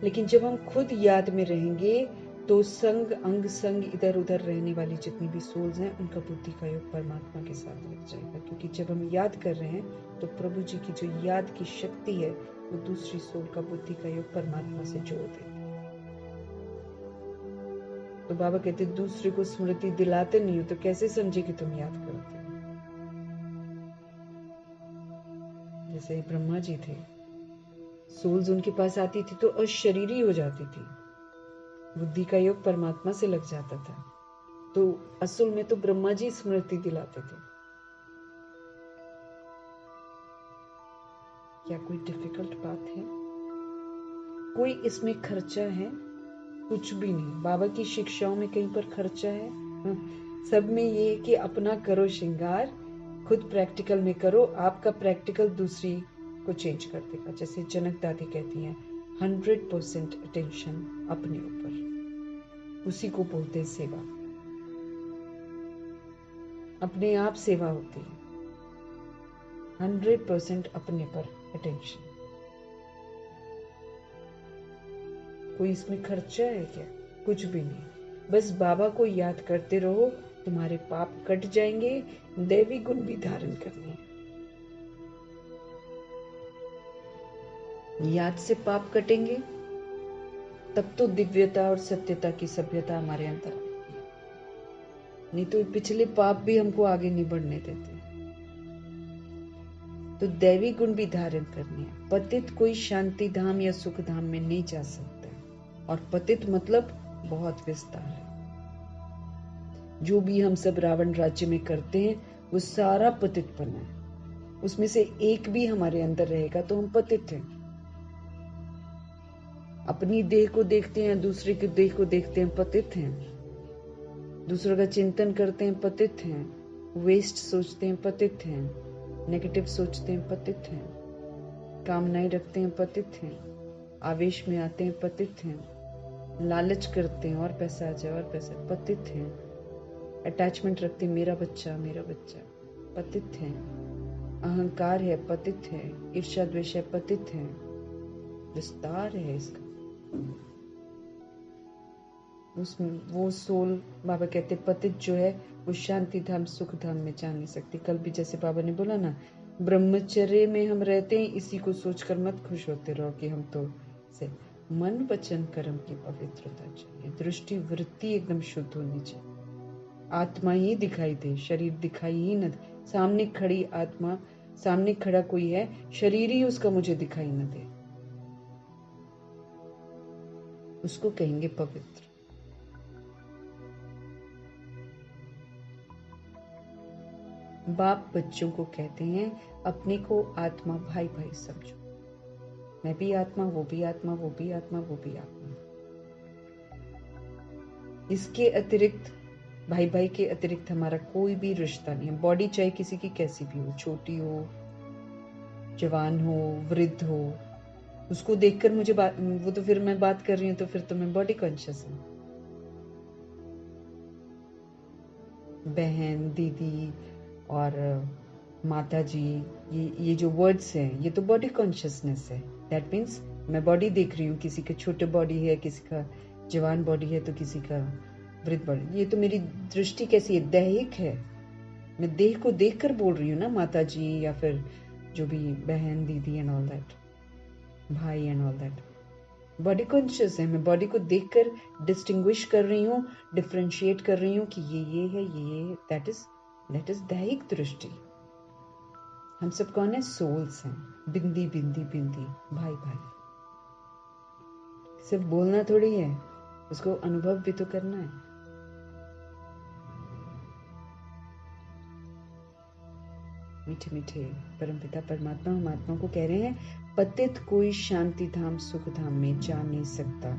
लेकिन जब हम खुद याद में रहेंगे तो संग अंग संग इधर उधर रहने वाली जितनी भी सोल्स हैं उनका बुद्धि का योग परमात्मा के साथ लग जाएगा। क्योंकि जब हम याद कर रहे हैं तो प्रभु जी की जो याद की शक्ति है वो दूसरी सोल का बुद्धि का योग परमात्मा से जोड़ देती है। तो बाबा कहते दूसरे को स्मृति दिलाते नहीं हो तो कैसे समझे कि तुम याद करते हो? जैसे ब्रह्मा जी थे, सोल्स उनके पास आती थी तो अशरीरी हो जाती थी, बुद्धि का योग परमात्मा से लग जाता था, तो असल में तो ब्रह्मा जी स्मृति दिलाते थे। क्या कोई डिफिकल्ट बात है? कोई इसमें खर्चा है? कुछ भी नहीं। बाबा की शिक्षाओं में कहीं पर खर्चा है? सब में ये कि अपना करो श्रृंगार, खुद प्रैक्टिकल में करो, आपका प्रैक्टिकल दूसरी को चेंज कर देगा। जैसे जनक दादी कहती हैं 100% अटेंशन अपने ऊपर, उसी को बोलते हैं सेवा। अपने आप सेवा होती है, 100% अपने पर अटेंशन। कोई इसमें खर्चा है क्या? कुछ भी नहीं। बस बाबा को याद करते रहो, तुम्हारे पाप कट जाएंगे, दैवी गुण भी धारण करने। याद से पाप कटेंगे तब तो दिव्यता और सत्यता की सभ्यता हमारे अंदर आएगी, नहीं तो पिछले पाप भी हमको आगे नहीं बढ़ने देते। तो दैवी गुण भी धारण करने हैं। पतित कोई शांति धाम या सुख धाम में नहीं जा सकता, और पतित मतलब बहुत विस्तार है। जो भी हम सब रावण राज्य में करते हैं वो सारा पतितपन है। उसमें से एक भी हमारे अंदर रहेगा तो हम पतित हैं। अपनी देह को देखते हैं, दूसरे की देह को देखते हैं, पतित हैं। दूसरों का चिंतन करते हैं, पतित हैं। वेस्ट सोचते हैं, पतित हैं। नेगेटिव सोचते हैं, पतित हैं। कामनाएं रखते हैं, पतित हैं। आवेश में आते हैं, पतित हैं। लालच करते हैं और पैसा आ जाए और पैसा, पतित हैं। अटैचमेंट रखते हैं, मेरा बच्चा मेरा बच्चा, पतित हैं। अहंकार है, पतित है। ईर्ष्या द्वेष है, पतित है। विस्तार है इसका। उसमें वो सोल, बाबा कहते पतित जो है वो शांति धाम सुख धाम में जा नहीं सकती। कल भी जैसे बाबा ने बोला ना, ब्रह्मचर्य में हम रहते हैं, इसी को सोचकर मत खुश होते रहो कि हम तो से मन वचन कर्म की पवित्रता चाहिए, दृष्टि वृत्ति एकदम शुद्ध होनी चाहिए। आत्मा ही दिखाई दे, शरीर दिखाई ही न दे। सामने खड़ी आत्मा, सामने खड़ा कोई है, शरीर ही उसका मुझे दिखाई न दे, उसको कहेंगे पवित्र। बाप बच्चों को कहते हैं अपने को आत्मा भाई भाई समझो। मैं भी आत्मा, वो भी आत्मा, वो भी आत्मा, वो भी आत्मा। इसके अतिरिक्त, भाई भाई के अतिरिक्त हमारा कोई भी रिश्ता नहीं है। बॉडी चाहे किसी की कैसी भी हो, छोटी हो, जवान हो, वृद्ध हो, उसको देखकर मुझे वो तो फिर मैं बात कर रही हूँ तो फिर तो मैं बॉडी कॉन्शियस हूँ। बहन, दीदी और माता जी, ये जो वर्ड्स हैं ये तो बॉडी कॉन्शियसनेस है। दैट मीन्स मैं बॉडी देख रही हूँ, किसी का छोटा बॉडी है, किसी का जवान बॉडी है, तो किसी का वृद्ध बॉडी। ये तो मेरी दृष्टि कैसी है, दैहिक है। मैं देह को देख कर बोल रही हूँ ना, माता जी या फिर जो भी बहन दीदी एंड ऑल दैट, भाई and all that. Body conscious है, मैं बॉडी को देखकर डिस्टिंग्विश कर रही हूँ, डिफ्रेंशिएट कर रही हूँ कि ये है, ये है। दैट इज दैहिक दृष्टि। हम सब कौन है? सोल्स हैं। बिंदी बिंदी बिंदी, भाई भाई। सिर्फ बोलना थोड़ी है, उसको अनुभव भी तो करना है। मीठे मीठे परमपिता परमात्मा हम आत्मा को कह रहे हैं, पतित कोई शांति धाम सुख धाम में जा नहीं सकता।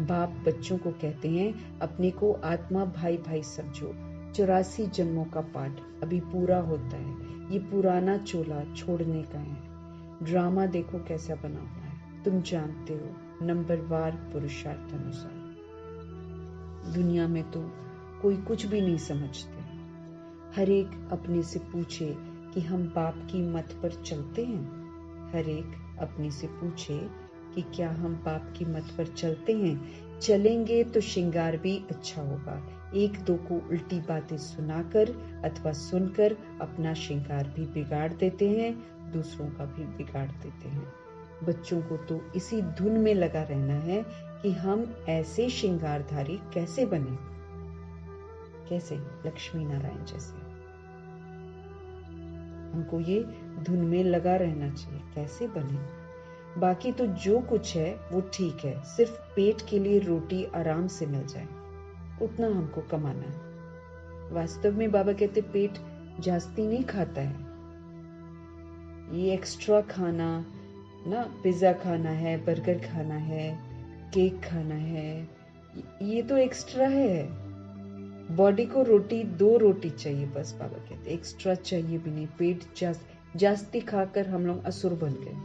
बाप बच्चों को कहते हैं, अपने को आत्मा भाई भाई समझो। 84 जन्मों का पाठ अभी पूरा होता है। ये पुराना चोला छोड़ने का है। ड्रामा देखो कैसा बना हुआ है, तुम जानते हो, नंबरवार पुरुषार्थ अनुसार। दुनिया में तो कोई कुछ भी नहीं समझते। हर एक अपने से पूछे कि हम बाप की मत पर चलते हैं। हर एक अपने से पूछे कि क्या हम बाप की मत पर चलते हैं। चलेंगे तो श्रृंगार भी अच्छा होगा। एक दो को उल्टी बातें सुनाकर अथवा सुनकर अपना श्रृंगार भी बिगाड़ देते हैं, दूसरों का भी बिगाड़ देते हैं। बच्चों को तो इसी धुन में लगा रहना है कि हम ऐसे श्रृंगारधारी कैसे बने, कैसे लक्ष्मी नारायण जैसे। हमको ये धुन में लगा रहना चाहिए, कैसे बने। बाकी तो जो कुछ है वो ठीक है, सिर्फ पेट के लिए रोटी आराम से मिल जाए, उतना हमको कमाना है। वास्तव में बाबा कहते पेट जास्ती नहीं खाता है। ये एक्स्ट्रा खाना ना, पिज्जा खाना है, बर्गर खाना है, केक खाना है, ये तो एक्स्ट्रा है। बॉडी को रोटी, 2 रोटी चाहिए बस, बाबा कहते एक्स्ट्रा चाहिए भी नहीं। पेट जास्ती खाकर हम लोग असुर बन गए।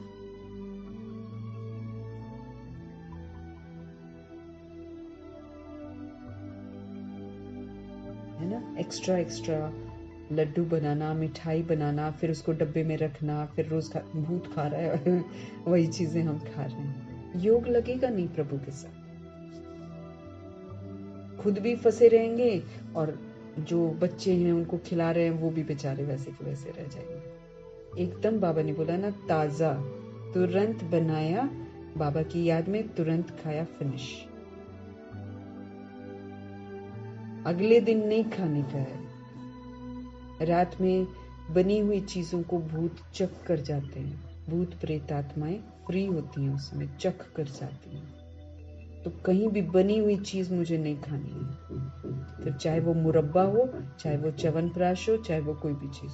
है ना, एक्स्ट्रा एक्स्ट्रा लड्डू बनाना, मिठाई बनाना, फिर उसको डब्बे में रखना, फिर रोज भूत खा रहा है वही चीजें हम खा रहे हैं। योग लगेगा नहीं प्रभु के साथ, खुद भी फंसे रहेंगे और जो बच्चे हैं उनको खिला रहे हैं वो भी बेचारे वैसे के वैसे रह जाएंगे। एकदम बाबा ने बोला ना, ताजा तुरंत बनाया, बाबा की याद में तुरंत खाया, फिनिश। अगले दिन नहीं खाने का है। रात में बनी हुई चीजों को भूत चख कर जाते हैं। भूत प्रेत आत्माएं फ्री होती हैं, उसमें चख कर जाती हैं। तो कहीं भी बनी हुई चीज मुझे नहीं खानी है, फिर चाहे वो मुरब्बा हो, चाहे वो च्यवनप्राश हो, चाहे वो कोई भी चीज।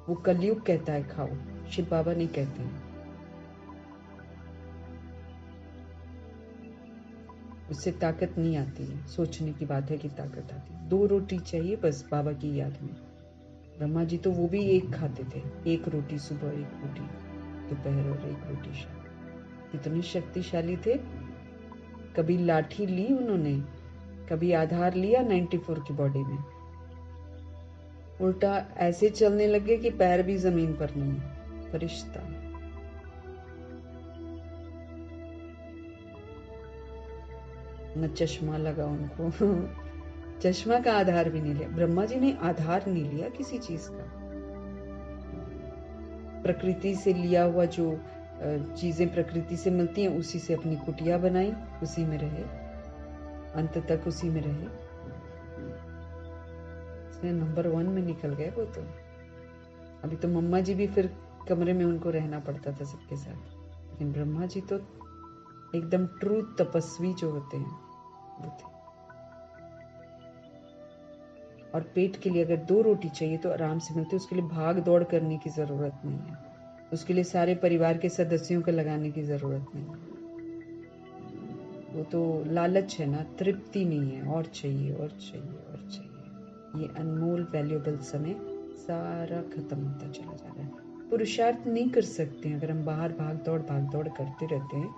वो कलयुग कहता है खाओ, शिव बाबा नहीं कहते हैं। उससे ताकत नहीं आती है, सोचने की बात है कि ताकत आती है। 2 रोटी चाहिए बस बाबा की याद में। ब्रह्मा जी तो वो भी एक खाते थे, 1 रोटी सुबह, 1 रोटी दोपहर और 1 रोटी शाम। इतने शक्तिशाली थे। कभी लाठी ली उन्होंने, कभी आधार लिया 94 की बॉडी में, उल्टा ऐसे चलने लगे कि पैर भी जमीन पर नहीं है। फरिश्ता। न चश्मा लगा उनको चश्मा का आधार भी नहीं लिया। ब्रह्मा जी ने आधार नहीं लिया किसी चीज का। प्रकृति से लिया हुआ जो चीजें प्रकृति से मिलती हैं उसी से अपनी कुटिया बनाई, उसी में रहे, अंत तक उसी में रहे। नंबर 1 में निकल गए वो तो। अभी तो मम्मा जी भी फिर कमरे में उनको रहना पड़ता था सबके साथ, लेकिन ब्रह्मा जी तो एकदम ट्रू तपस्वी जो होते हैं वो थे। और पेट के लिए अगर 2 रोटी चाहिए तो आराम से मिलती है, उसके लिए भाग दौड़ करने की जरूरत नहीं है, उसके लिए सारे परिवार के सदस्यों को लगाने की जरूरत नहीं है। वो तो लालच है ना, तृप्ति नहीं है, और चाहिए और चाहिए और चाहिए। ये अनमोल वैल्यूएबल समय सारा खत्म होता चला जा रहा है। पुरुषार्थ नहीं कर सकते अगर हम बाहर भाग दौड़ करते रहते हैं।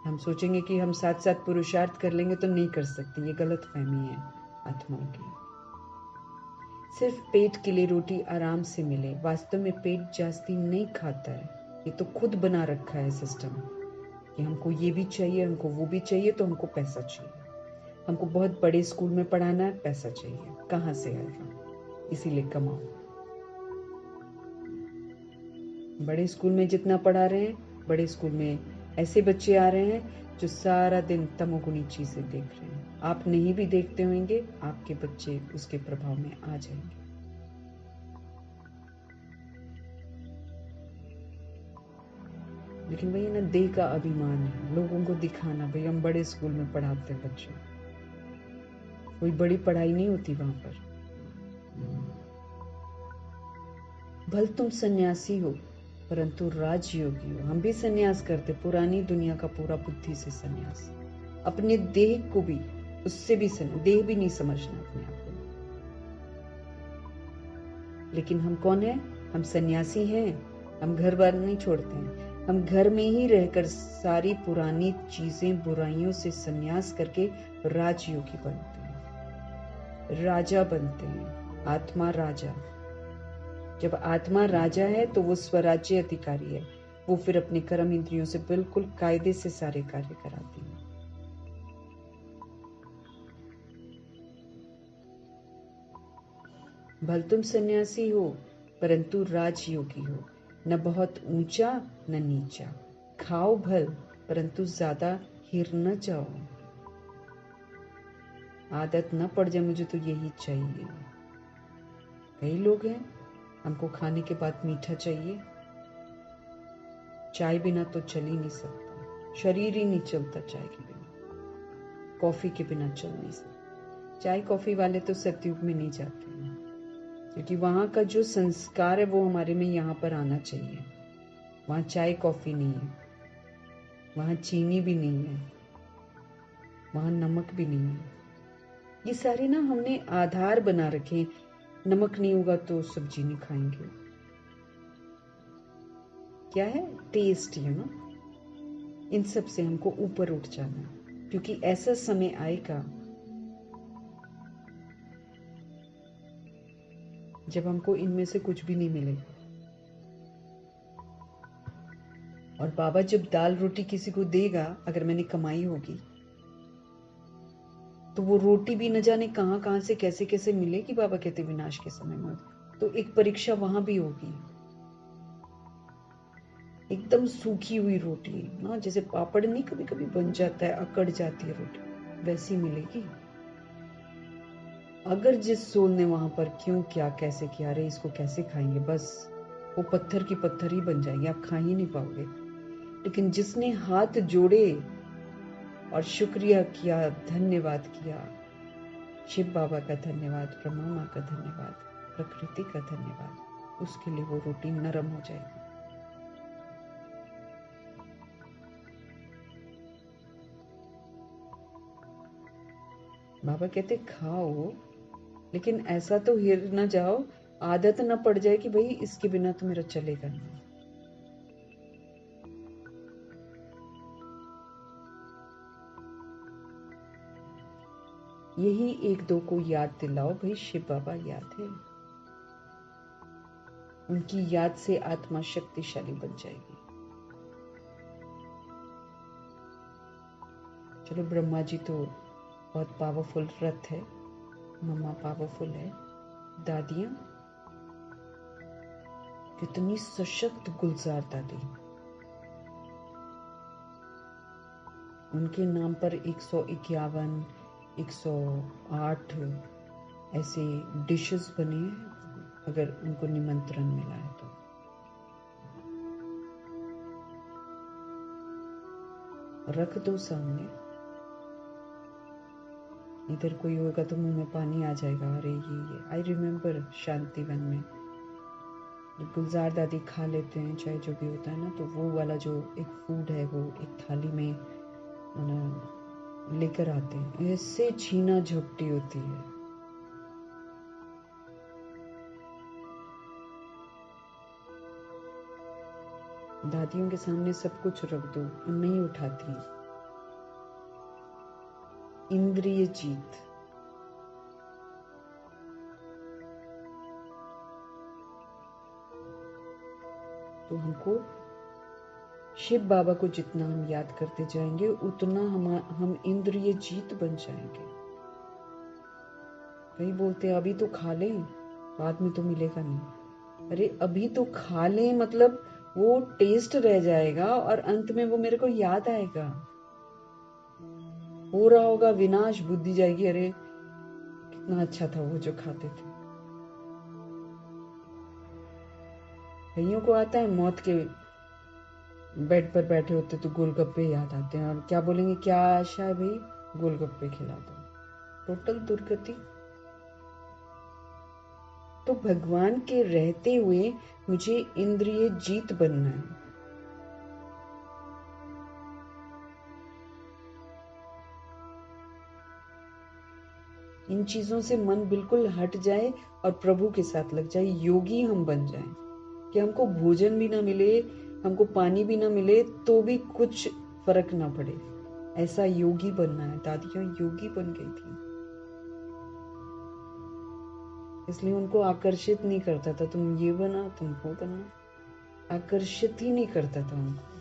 हम सोचेंगे कि हम साथ साथ पुरुषार्थ कर लेंगे तो नहीं कर सकते, ये गलत फहमी है आत्माओं की। सिर्फ पेट के लिए रोटी आराम से मिले, वास्तव में पेट जास्ती नहीं खाता है, ये तो खुद बना रखा है सिस्टम कि हमको ये भी चाहिए, हमको वो भी चाहिए, तो हमको पैसा चाहिए। हमको बहुत बड़े स्कूल में पढ़ाना है, पैसा चाहिए। कहाँ से आएगा? इसीलिए कमाओ। बड़े स्कूल में जितना पढ़ा रहे हैं, बड़े स्कूल में ऐसे बच्चे आ रहे हैं जो सारा दिन तमोगुणी चीजें देख रहे हैं। आप नहीं भी देखते होंगे, आपके बच्चे उसके प्रभाव में आ जाएंगे। लेकिन वही ना, देह का अभिमान है, लोगों को दिखाना, भाई हम बड़े स्कूल में पढ़ाते हैं बच्चों। कोई बड़ी पढ़ाई नहीं होती वहां पर। भल तुम सन्यासी हो परंतु राजयोगी हो। हम भी सन्यास करते, पुरानी दुनिया का पूरा बुद्धि से सन्यास, अपने देह को भी, उससे भी देह भी नहीं समझना अपने आप को। लेकिन हम कौन है? हम सन्यासी हैं। हम घर बार नहीं छोड़ते हैं। हम घर में ही रहकर सारी पुरानी चीजें, बुराइयों से सन्यास करके राजयोगी बनते हैं, राजा बनते हैं। आत्मा राजा। जब आत्मा राजा है तो वो स्वराज्य अधिकारी है। वो फिर अपने कर्म इंद्रियों से बिल्कुल कायदे से सारे कार्य कराती है। भल तुम सन्यासी हो परंतु राजयोगी हो, न बहुत ऊंचा न नीचा। खाओ भल परंतु ज्यादा हिर न जाओ। आदत न पड़ जाए मुझे तो यही चाहिए। कई लोग हैं, हमको खाने के बाद मीठा चाहिए। चाय बिना तो चल ही नहीं सकता, शरीर ही नहीं चलता चाय के बिना, कॉफी के बिना चल नहीं सकता। चाय कॉफी वाले तो सतयुग में नहीं जाते हैं, क्योंकि वहां का जो संस्कार है वो हमारे में यहाँ पर आना चाहिए। वहां चाय कॉफी नहीं है, वहां चीनी भी नहीं है, वहां नमक भी नहीं है। ये सारे ना हमने आधार बना रखे। नमक नहीं होगा तो सब्जी नहीं खाएंगे। क्या है? टेस्ट, इन सब से हमको ऊपर उठ जाना, क्योंकि ऐसा समय आएगा जब हमको इनमें से कुछ भी नहीं मिलेगा। और बाबा जब दाल रोटी किसी को देगा, अगर मैंने कमाई होगी, तो वो रोटी भी न जाने कहां कहां से कैसे कैसे मिलेगी। बाबा कहते विनाश के समय में तो एक परीक्षा वहां भी होगी। एकदम सूखी हुई रोटी ना, जैसे पापड़ नहीं कभी कभी बन जाता है, अकड़ जाती है रोटी, वैसी मिलेगी। अगर जिस सोल ने वहां पर क्यों, क्या, कैसे किया, अरे इसको कैसे खाएंगे, बस वो पत्थर की पत्थर ही बन जाएंगे, आप खा ही नहीं पाओगे। लेकिन जिसने हाथ जोड़े और शुक्रिया किया, धन्यवाद किया, शिव बाबा का धन्यवाद, ब्रह्मा माँ का धन्यवाद, प्रकृति का धन्यवाद, उसके लिए वो रोटी नरम हो जाएगी। बाबा कहते खाओ, लेकिन ऐसा तो हिर न जाओ, आदत न पड़ जाए कि भाई इसके बिना तो मेरा चलेगा नहीं। यही एक दो को याद दिलाओ, भाई शिव बाबा याद है। उनकी याद से आत्मा शक्तिशाली बन जाएगी। चलो, ब्रह्मा जी तो बहुत पावरफुल रथ है, मम्मा पावरफुल है, दादियां कितनी सशक्त गुलजार दादी। उनके नाम पर 151, 108 ऐसे डिशेस बने हैं, अगर उनको निमंत्रण मिला है तो। रख दो सामने, इधर कोई होगा तो मुंह में पानी आ जाएगा। अरे ये आई रिमेम्बर शांतिवन में गुलजार दादी खा लेते हैं चाहे जो भी होता है ना, तो वो वाला जो एक फूड है वो एक थाली में लेकर आते हैं, ऐसे छीना झपटी होती है। दादियों के सामने सब कुछ रख दो, नहीं उठाती। इंद्रिय जीत। तो हमको शिव बाबा को जितना हम याद करते जाएंगे उतना हम इंद्रिय जीत बन जाएंगे। कई बोलते हैं अभी तो खा लें, बाद में तो मिलेगा नहीं। अरे अभी तो खा लें मतलब वो टेस्ट रह जाएगा और अंत में वो मेरे को याद आएगा। हो रहा होगा विनाश, बुद्धि जाएगी, अरे कितना अच्छा था वो जो खाते थे। कईयों को आता है मौत के बेड पर बैठे होते तो गोलगप्पे याद आते हैं और क्या बोलेंगे, क्या आशा है भाई, गोलगप्पे खिला दो। टोटल दुर्गति। तो भगवान के रहते हुए मुझे इंद्रिय जीत बनना है। इन चीजों से मन बिल्कुल हट जाए और प्रभु के साथ लग जाए, योगी हम बन जाएं कि हमको भोजन भी ना मिले, हमको पानी भी ना मिले तो भी कुछ फर्क ना पड़े। ऐसा योगी बनना है। दादियां योगी बन गई थी, इसलिए उनको आकर्षित नहीं करता था तुम ये बना तुम वो बना, आकर्षित ही नहीं करता था उनको।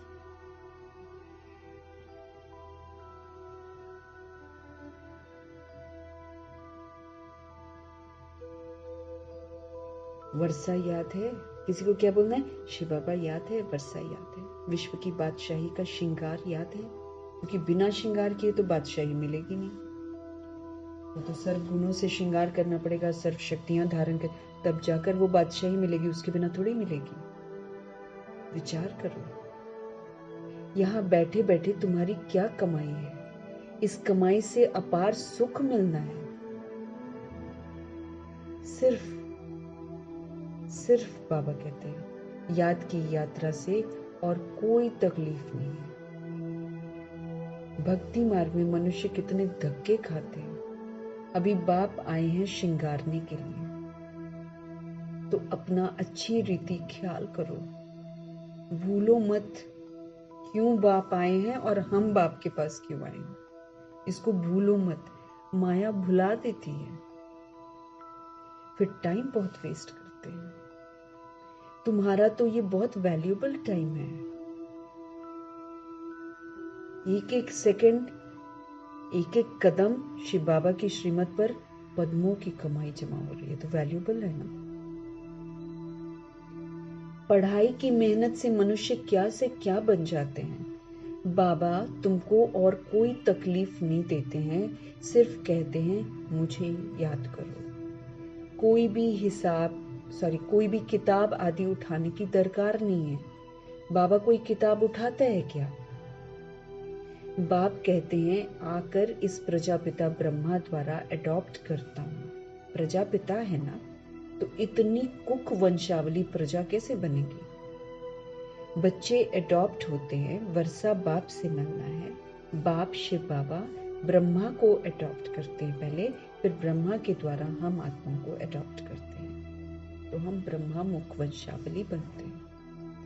वर्षा याद है? किसी को क्या बोलना है? शिव बाबा याद है, वर्षा याद है, विश्व की बादशाही का श्रृंगार याद है, क्योंकि बिना श्रृंगार किए तो बादशाही मिलेगी नहीं। तो सर्व गुणों से श्रृंगार करना पड़ेगा, सर्व शक्तियां धारण कर, तब जाकर वो बादशाही मिलेगी, उसके बिना थोड़ी मिलेगी। विचार करो, यहाँ बैठे बैठे तुम्हारी क्या कमाई है? इस कमाई से अपार सुख मिलना है। सिर्फ बाबा कहते हैं याद की यात्रा से और कोई तकलीफ नहीं है। भक्ति मार्ग में मनुष्य कितने धक्के खाते हैं। अभी बाप आए हैं श्रृंगारने के लिए, तो अपना अच्छी रीति ख्याल करो, भूलो मत क्यों बाप आए हैं और हम बाप के पास क्यों आए हैं। इसको भूलो मत, माया भुला देती है, फिर टाइम बहुत वेस्ट करते हैं। तुम्हारा तो ये बहुत वैल्यूएबल टाइम है। एक एक सेकंड, एक एक कदम शिव बाबा की श्रीमत पर पद्मों की कमाई जमा हो रही है, तो वैल्यूएबल है ना। पढ़ाई की मेहनत से मनुष्य क्या से क्या बन जाते हैं। बाबा तुमको और कोई तकलीफ नहीं देते हैं, सिर्फ कहते हैं मुझे याद करो। कोई भी किताब आदि उठाने की दरकार नहीं है। बाबा कोई किताब उठाता है क्या? बाप कहते हैं आकर इस प्रजापिता ब्रह्मा द्वारा अडॉप्ट करता हूँ। प्रजापिता है ना, तो इतनी कुक वंशावली प्रजा कैसे बनेगी? बच्चे अडॉप्ट होते हैं, वर्षा बाप से मिलना है। बाप शिव बाबा ब्रह्मा को अडॉप्ट करते हैं पहले, फिर ब्रह्मा के द्वारा हम आत्मा को अडॉप्ट करते हैं, तो हम ब्रह्मा मुख वंशावली बनते हैं,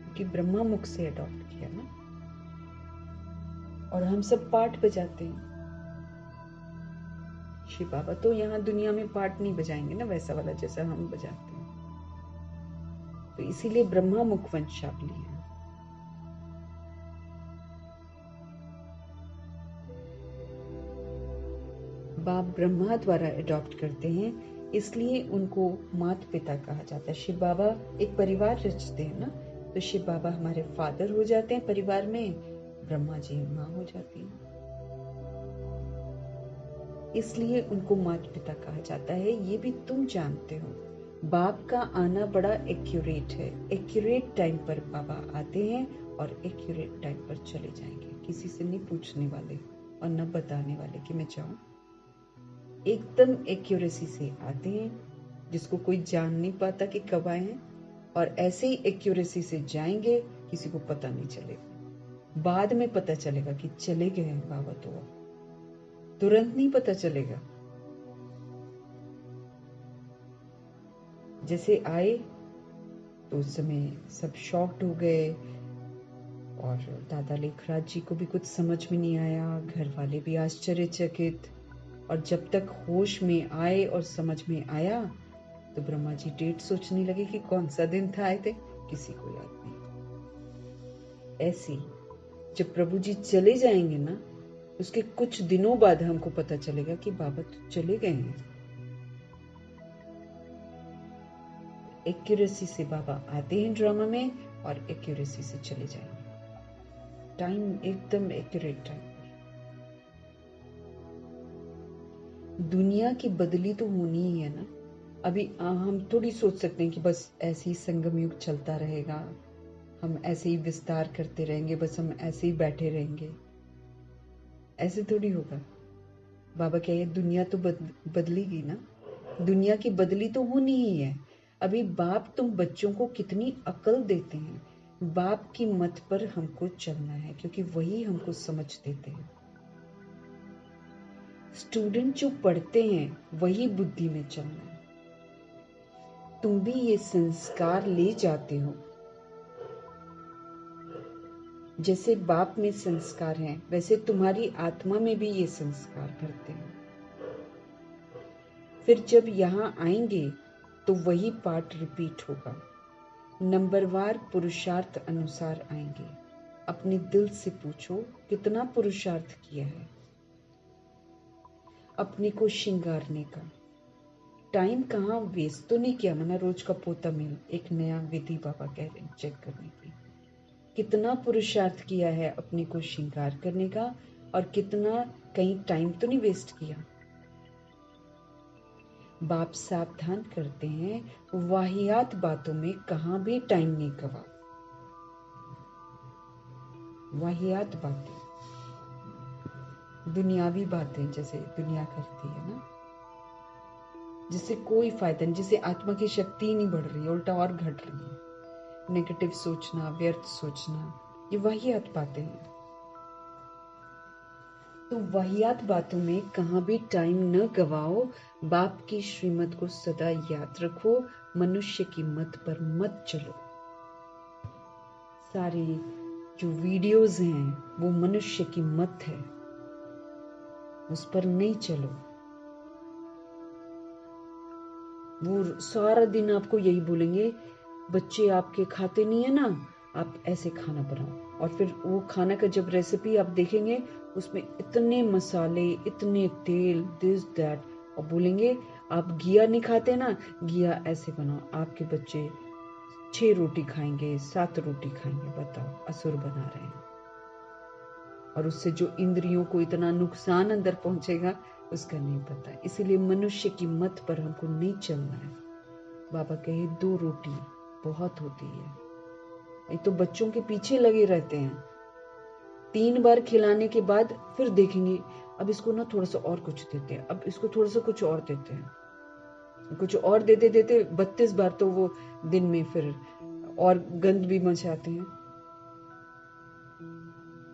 क्योंकि ब्रह्मा मुख से अडॉप्ट किया ना। और हम सब पार्ट बजाते हैं। शिव बाबा तो यहाँ दुनिया में पार्ट नहीं बजाएंगे ना वैसा वाला जैसा हम बजाते हैं, तो इसीलिए ब्रह्मा मुख वंशावली है। बाप ब्रह्मा द्वारा अडॉप्ट करते हैं, इसलिए उनको माता पिता कहा जाता है। शिव बाबा एक परिवार रचते हैं ना, तो शिव बाबा हमारे फादर हो जाते हैं परिवार में, ब्रह्मा जी माँ हो जाती हैं, इसलिए उनको माता पिता कहा जाता है। ये भी तुम जानते हो, बाप का आना बड़ा एक्यूरेट है। एक्यूरेट टाइम पर बाबा आते हैं और एक्यूरेट टाइम पर चले जाएंगे। किसी से नहीं पूछने वाले और न बताने वाले कि मैं जाऊं, एकदम एक्यूरेसी से आते हैं, जिसको कोई जान नहीं पाता कि कब आए हैं, और ऐसे ही एक्यूरेसी से जाएंगे, किसी को पता नहीं चलेगा। बाद में पता चलेगा कि चले गए हैं बाबा, तो तुरंत नहीं पता चलेगा। जैसे आए तो उस समय सब शॉक्ड हो गए, और दादा लेखराज जी को भी कुछ समझ में नहीं आया, घर वाले भी आश्चर्यचकित। और जब तक होश में आए और समझ में आया तो ब्रह्मा जी डेट सोचने लगे कि कौन सा दिन था आए थे, किसी को याद नहीं। ऐसी जब प्रभु जी चले जाएंगे ना, उसके कुछ दिनों बाद हमको पता चलेगा कि बाबा तो चले गए हैं। एक्यूरेसी से बाबा आते हैं ड्रामा में और एक्यूरेसी से चले जाएंगे। टाइम एकदम एक्यूरेट टाइम। दुनिया की बदली तो होनी ही है ना। अभी हम थोड़ी सोच सकते हैं कि बस ऐसे ही संगम युग चलता रहेगा, हम ऐसे ही विस्तार करते रहेंगे, बस हम ऐसे ही बैठे रहेंगे। ऐसे थोड़ी होगा। बाबा कहे दुनिया तो बदलेगी ना। दुनिया की बदली तो होनी ही है। अभी बाप तुम बच्चों को कितनी अकल देते हैं, बाप की मत पर हमको चलना है, क्योंकि वही हमको समझ देते हैं। स्टूडेंट जो पढ़ते हैं वही बुद्धि में चलना है। तुम भी ये संस्कार ले जाते हो। जैसे बाप में संस्कार हैं, वैसे तुम्हारी आत्मा में भी ये संस्कार भरते हैं। फिर जब यहाँ आएंगे तो वही पाठ रिपीट होगा। नंबरवार पुरुषार्थ अनुसार आएंगे। अपने दिल से पूछो कितना पुरुषार्थ किया है अपने को श्रृंगारने का। टाइम कहाँ वेस्ट तो नहीं किया। मना रोज का पोता मिल एक नया विधि बाबा कह रहे हैं चेक करने की। कितना पुरुषार्थ किया है अपने को श्रृंगार करने का, और कितना कहीं टाइम तो नहीं वेस्ट किया। बाप सावधान करते हैं वाहियात बातों में कहाँ भी टाइम नहीं गवा। वाहियात बातें, दुनियावी बातें जैसे दुनिया करती है ना, जिससे कोई फायदा नहीं, जिससे आत्मा की शक्ति ही नहीं बढ़ रही, उल्टा और घट रही है। नेगेटिव सोचना, व्यर्थ सोचना, ये वाहियात बातें हैं। तो वाहियात बातों में कहाँ भी टाइम न गवाओ। बाप की श्रीमत को सदा याद रखो। मनुष्य की मत पर मत चलो। सारे जो वीडियोस हैं वो मनुष्य की मत है, उस पर नहीं चलो। वो सारा दिन आपको यही बोलेंगे, बच्चे आपके खाते नहीं है ना, आप ऐसे खाना बनाओ। और फिर वो खाना का जब रेसिपी आप देखेंगे, उसमें इतने मसाले, इतने तेल, दिस दैट, और बोलेंगे आप घिया नहीं खाते ना, घिया ऐसे बनाओ। आपके बच्चे 6 रोटी खाएंगे, 7 रोटी खाएंगे। बताओ, असुर बना रहे हैं। और उससे जो इंद्रियों को इतना नुकसान अंदर पहुंचेगा उसका नहीं पता। इसीलिए मनुष्य की मत पर हमको नहीं चलना है। बाबा कहे 2 रोटी बहुत होती है। ये तो बच्चों के पीछे लगे रहते हैं। 3 बार खिलाने के बाद फिर देखेंगे अब इसको ना थोड़ा सा और कुछ देते हैं, अब इसको थोड़ा सा कुछ और देते हैं। कुछ और देते देते 32 बार तो वो दिन में फिर और गंद भी मचाते हैं,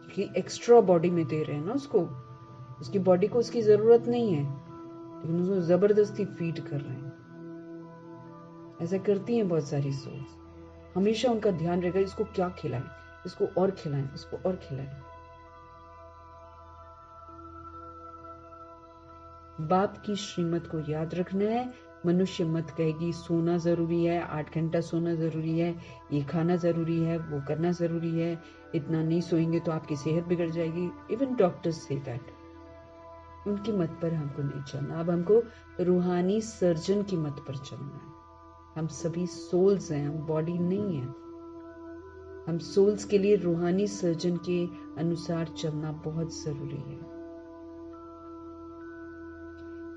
कि एक्स्ट्रा बॉडी में दे रहे हैं ना उसको। उसकी बॉडी को उसकी जरूरत नहीं है, लेकिन उसको जबरदस्ती फीड कर रहे हैं। ऐसा करती हैं बहुत सारी सोल्स। हमेशा उनका ध्यान रहेगा इसको क्या खिलाएं, इसको और खिलाएं, इसको और खिलाएं। बाप की श्रीमत को याद रखना है। मनुष्य मत कहेगी सोना जरूरी है, 8 घंटा सोना जरूरी है, ये खाना जरूरी है, वो करना जरूरी है, इतना नहीं सोएंगे तो आपकी सेहत बिगड़ जाएगी। Even doctors say that. उनकी मत पर हमको नहीं चलना। अब हमको रूहानी सर्जन की मत पर चलना है। हम सभी सोल्स हैं, हम बॉडी नहीं है। हम सोल्स के लिए रूहानी सर्जन के अनुसार चलना बहुत जरूरी है।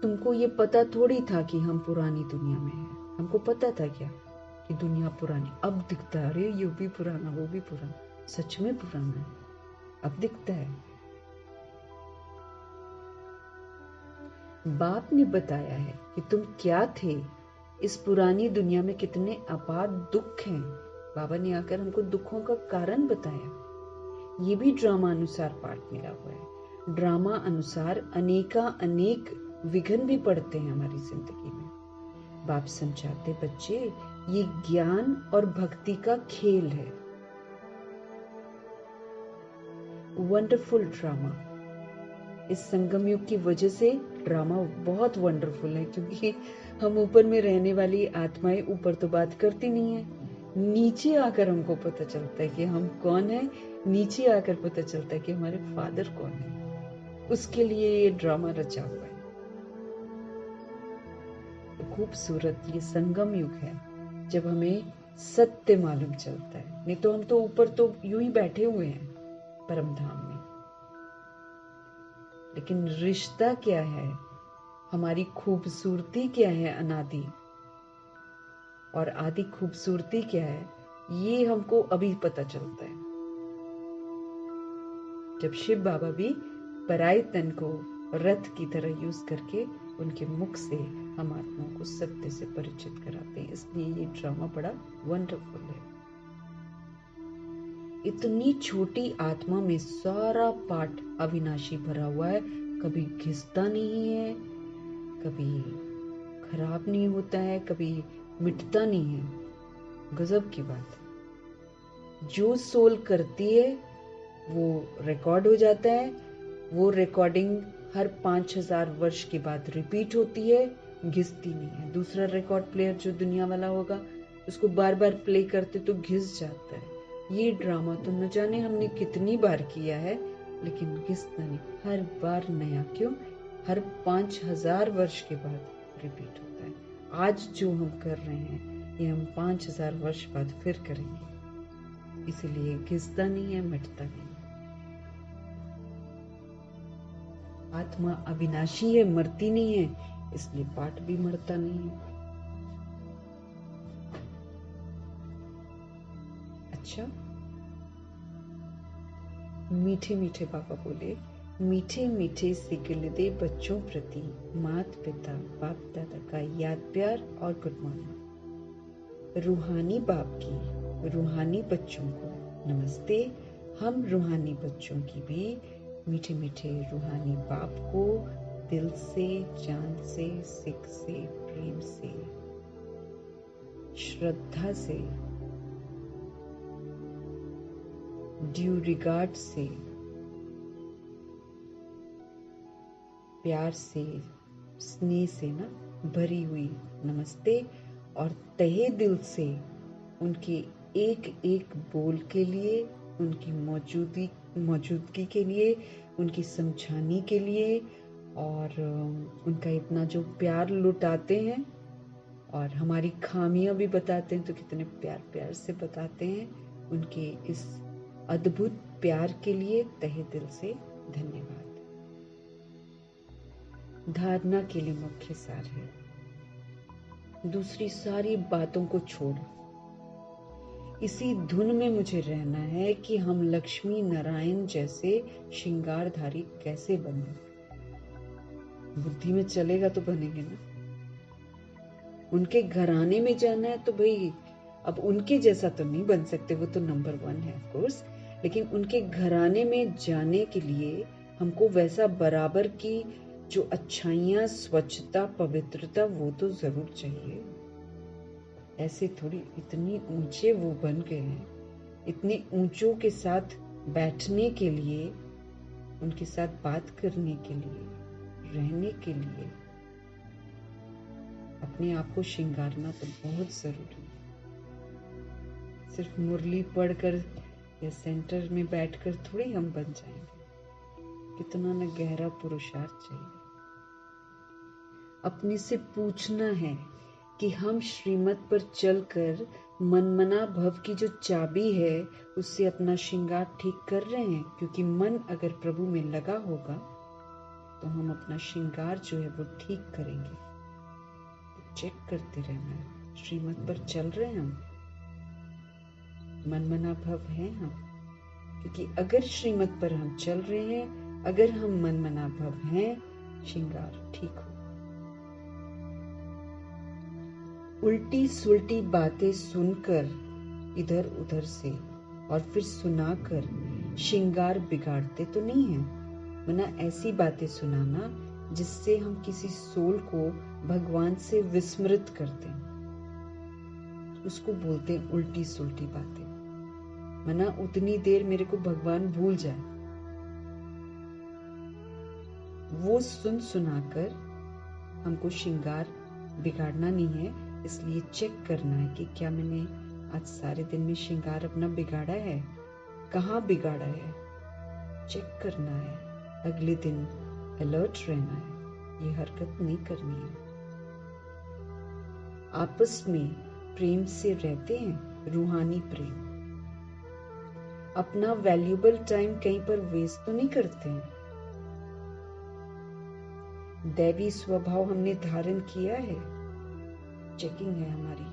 तुमको ये पता थोड़ी था कि हम पुरानी दुनिया में हैं। हमको पता था क्या कि दुनिया पुरानी। अब दिखता है, अरे ये भी पुराना, वो भी पुराना। सच में पुराना है, अब दिखता है। बाप ने बताया है कि तुम क्या थे। इस पुरानी दुनिया में कितने अपार दुख हैं। बाबा ने आकर हमको दुखों का कारण बताया। ये भी ड्रामा अनुसार पाठ मिला हुआ है। ड्रामा अनुसार अनेक विघ्न भी पड़ते हैं हमारी जिंदगी में। बाप समझाते बच्चे ये ज्ञान और भक्ति का खेल है। Wonderful drama. इस संगम युग की वजह से ड्रामा बहुत वंडरफुल है, क्योंकि हम ऊपर में रहने वाली आत्माएं ऊपर तो बात करती नहीं है, नीचे आकर हमको पता चलता है कि हम कौन है, नीचे आकर पता चलता है कि हमारे फादर कौन है। उसके लिए ये ड्रामा रचा हुआ है। तो खूबसूरत ये संगम युग है जब हमें सत्य मालूम चलता है। नहीं तो हम तो ऊपर तो यूं ही बैठे हुए हैं परम धाम में, लेकिन रिश्ता क्या है, हमारी खूबसूरती क्या है अनादि, और आदि खूबसूरती क्या है, ये हमको अभी पता चलता है जब शिव बाबा भी पराये तन को रथ की तरह यूज करके उनके मुख से हम आत्माओं को सत्य से परिचित कराते हैं। इसलिए ये ड्रामा बड़ा वंडरफुल है। इतनी छोटी आत्मा में सारा पाठ अविनाशी भरा हुआ है, कभी घिसता नहीं है, कभी खराब नहीं होता है, कभी मिटता नहीं है। गजब की बात है। जो सोल करती है वो रिकॉर्ड हो जाता है, वो रिकॉर्डिंग हर 5000 वर्ष के बाद रिपीट होती है, घिसती नहीं है। दूसरा रिकॉर्ड प्लेयर जो दुनिया वाला होगा उसको बार बार प्ले करते तो घिस जाता है। ये ड्रामा तो न जाने हमने कितनी बार किया है, लेकिन घिसता नहीं, हर बार नया। क्यों? हर 5000 वर्ष के बाद रिपीट होता है। आज जो हम कर रहे हैं ये हम 5000 वर्ष बाद फिर करेंगे, इसीलिए घिसता नहीं है, मिटता नहीं है। आत्मा अविनाशी है, मरती नहीं है, इसलिए पाठ भी मरता नहीं है। अच्छा, मीठे मीठे बाबा बोले, मीठे मीठे सिकलदे बच्चों प्रति मात पिता बाप दादा का याद प्यार और गुड मॉर्निंग। रूहानी बाप की रूहानी बच्चों को नमस्ते। हम रूहानी बच्चों की भी मीठे मीठे रूहानी बाप को दिल से, जान से, सिक से, प्रेम से, श्रद्धा से, ड्यू रिगार्ड से, प्यार से, स्नेह से ना भरी हुई नमस्ते। और तहे दिल से उनके एक एक बोल के लिए, उनकी मौजूदगी के लिए, उनकी समझाने के लिए, और उनका इतना जो प्यार लुटाते हैं और हमारी खामियां भी बताते हैं तो कितने प्यार प्यार से बताते हैं। उनके इस अद्भुत प्यार के लिए तहे दिल से धन्यवाद। धारणा के लिए मुख्य सार है, दूसरी सारी बातों को छोड़ इसी धुन में मुझे रहना है कि हम लक्ष्मी नारायण जैसे श्रृंगारधारी कैसे बने। बुद्धि में चलेगा तो बनेंगे ना। उनके घराने में जाना है तो भाई अब उनके जैसा तो नहीं बन सकते, वो तो नंबर 1 है ऑफ कोर्स, लेकिन उनके घराने में जाने के लिए हमको वैसा बराबर की जो अच्छाइयाँ, स्वच्छता, पवित्रता वो तो जरूर चाहिए। ऐसे थोड़ी इतनी ऊंचे वो बन गए हैं, इतने ऊंचों के साथ बैठने के लिए, उनके साथ बात करने के लिए, रहने के लिए अपने आप को श्रृंगारना तो बहुत जरूरी है। सिर्फ मुरली पढ़कर या सेंटर में बैठकर थोड़ी हम बन जाएंगे, कितना न गहरा पुरुषार्थ चाहिए। अपने से पूछना है कि हम श्रीमत पर चलकर मनमना भव की जो चाबी है उससे अपना श्रृंगार ठीक कर रहे हैं, क्योंकि मन अगर प्रभु में लगा होगा तो हम अपना श्रृंगार जो है वो ठीक करेंगे। तो चेक करते रहना है, श्रीमत पर चल रहे हैं हम, मनमना भव हैं हम, क्योंकि अगर श्रीमत पर हम चल रहे हैं, अगर हम मनमना भव हैं, श्रृंगार ठीक हो। उल्टी सुल्टी बातें सुनकर इधर उधर से और फिर सुनाकर श्रृंगार बिगाड़ते तो नहीं है, वरना ऐसी बातें सुनाना जिससे हम किसी सोल को भगवान से विस्मृत करते हैं, उसको बोलते हैं उल्टी सुल्टी बातें। वरना उतनी देर मेरे को भगवान भूल जाए, वो सुन सुनाकर हमको श्रृंगार बिगाड़ना नहीं है। इसलिए चेक करना है कि क्या मैंने आज सारे दिन में श्रृंगार अपना बिगाड़ा है? कहाँ बिगाड़ा है? चेक करना है। अगले दिन अलर्ट रहना है। ये हरकत नहीं करनी है। आपस में प्रेम से रहते हैं, रूहानी प्रेम। अपना वैल्यूएबल टाइम कहीं पर वेस्ट तो नहीं करते हैं। दैवी स्वभाव हमने धारण किया है। चेकिंग है हमारी।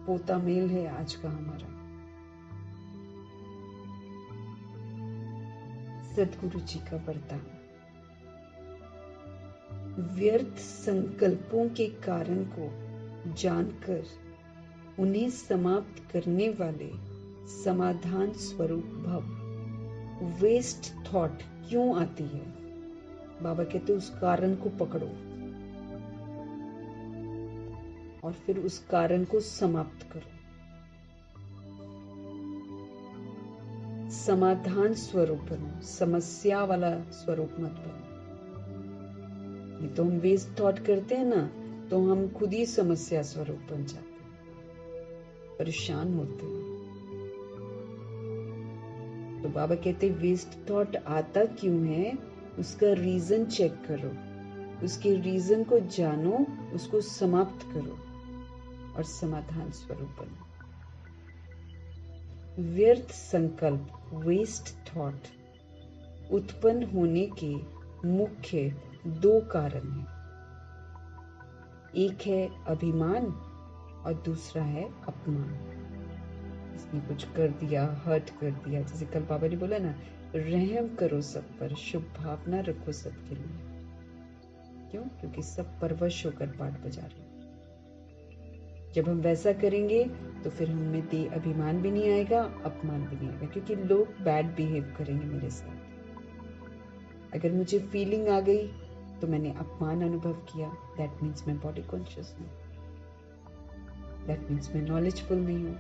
पोता मेल है आज का हमारा। सदगुरु जी का वरदान। व्यर्थ संकल्पों के कारण को जानकर उन्हें समाप्त करने वाले समाधान स्वरूप भव। वेस्ट थॉट क्यों आती है? बाबा कहते उस कारण को पकड़ो और फिर उस कारण को समाप्त करो। समाधान स्वरूप बनो, समस्या वाला स्वरूप मत बनो। नहीं तो हम वेस्ट थॉट करते हैं ना, तो हम खुद ही समस्या स्वरूप बन जाते हैं, परेशान होते हैं। तो बाबा कहते वेस्ट थॉट आता क्यों है, उसका रीजन चेक करो, उसके रीजन को जानो, उसको समाप्त करो और समाधान स्वरूप बनो। व्यर्थ संकल्प, वेस्ट थॉट उत्पन्न होने के मुख्य दो कारण हैं। एक है अभिमान और दूसरा है अपमान। इसने कुछ कर दिया, हर्ट कर दिया। जैसे कल बाबा ने बोला ना, रहम करो सब पर, शुभ भावना रखो सबके लिए। क्यों? क्योंकि सब परवश होकर पाठ बजा रहे हैं। जब हम वैसा करेंगे तो फिर हमें अभिमान भी नहीं आएगा, अपमान भी नहीं आएगा, क्योंकि लोग बैड बिहेव करेंगे मेरे साथ। अगर मुझे फीलिंग आ गई तो मैंने अपमान अनुभव किया, दैट मीन्स मैं बॉडी कॉन्शियस हूँ, दैट मीन्स मैं नॉलेजफुल नहीं हूँ।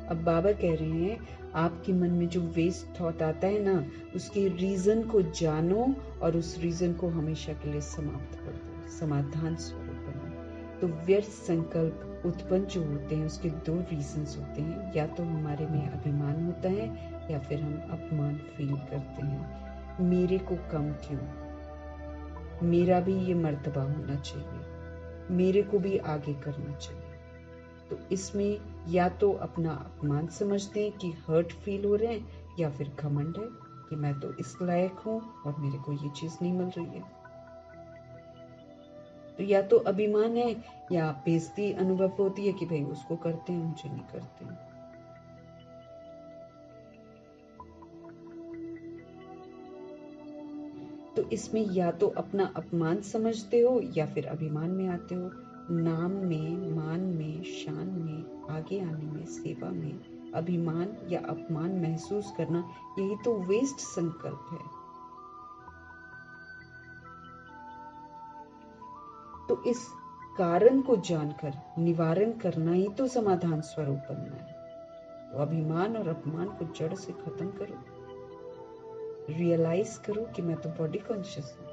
अब बाबा कह रहे हैं आपके मन में जो वेस्ट थॉट आता है ना, उसके रीजन को जानो और उस रीजन को हमेशा के लिए समाप्त कर दो, समाधान स्वरूप बनो। तो व्यर्थ संकल्प उत्पन्न जो होते हैं उसके दो रीजंस होते हैं। या तो हमारे में अभिमान होता है या फिर हम अपमान फील करते हैं। मेरे को कम क्यों, मेरा भी ये मर्तबा होना चाहिए, मेरे को भी आगे करना चाहिए। तो इसमें या तो अपना अपमान समझते हैं कि हर्ट फील हो रहे हैं, या फिर घमंड है कि मैं तो इस लायक हूं और मेरे को ये चीज नहीं मिल रही है। तो या तो अभिमान है या बेइज्जती अनुभव होती है कि भाई उसको करते हैं, मुझे नहीं करते हैं। तो इसमें या तो अपना अपमान समझते हो या फिर अभिमान में आते हो। नाम में, मान में, शान में, आगे आने में, सेवा में अभिमान या अपमान महसूस करना, यही तो वेस्ट संकल्प है। तो इस कारण को जानकर निवारण करना ही तो समाधान स्वरूप बनना है। तो अभिमान और अपमान को जड़ से खत्म करो। रियलाइज करो कि मैं तो बॉडी कॉन्शियस हूँ।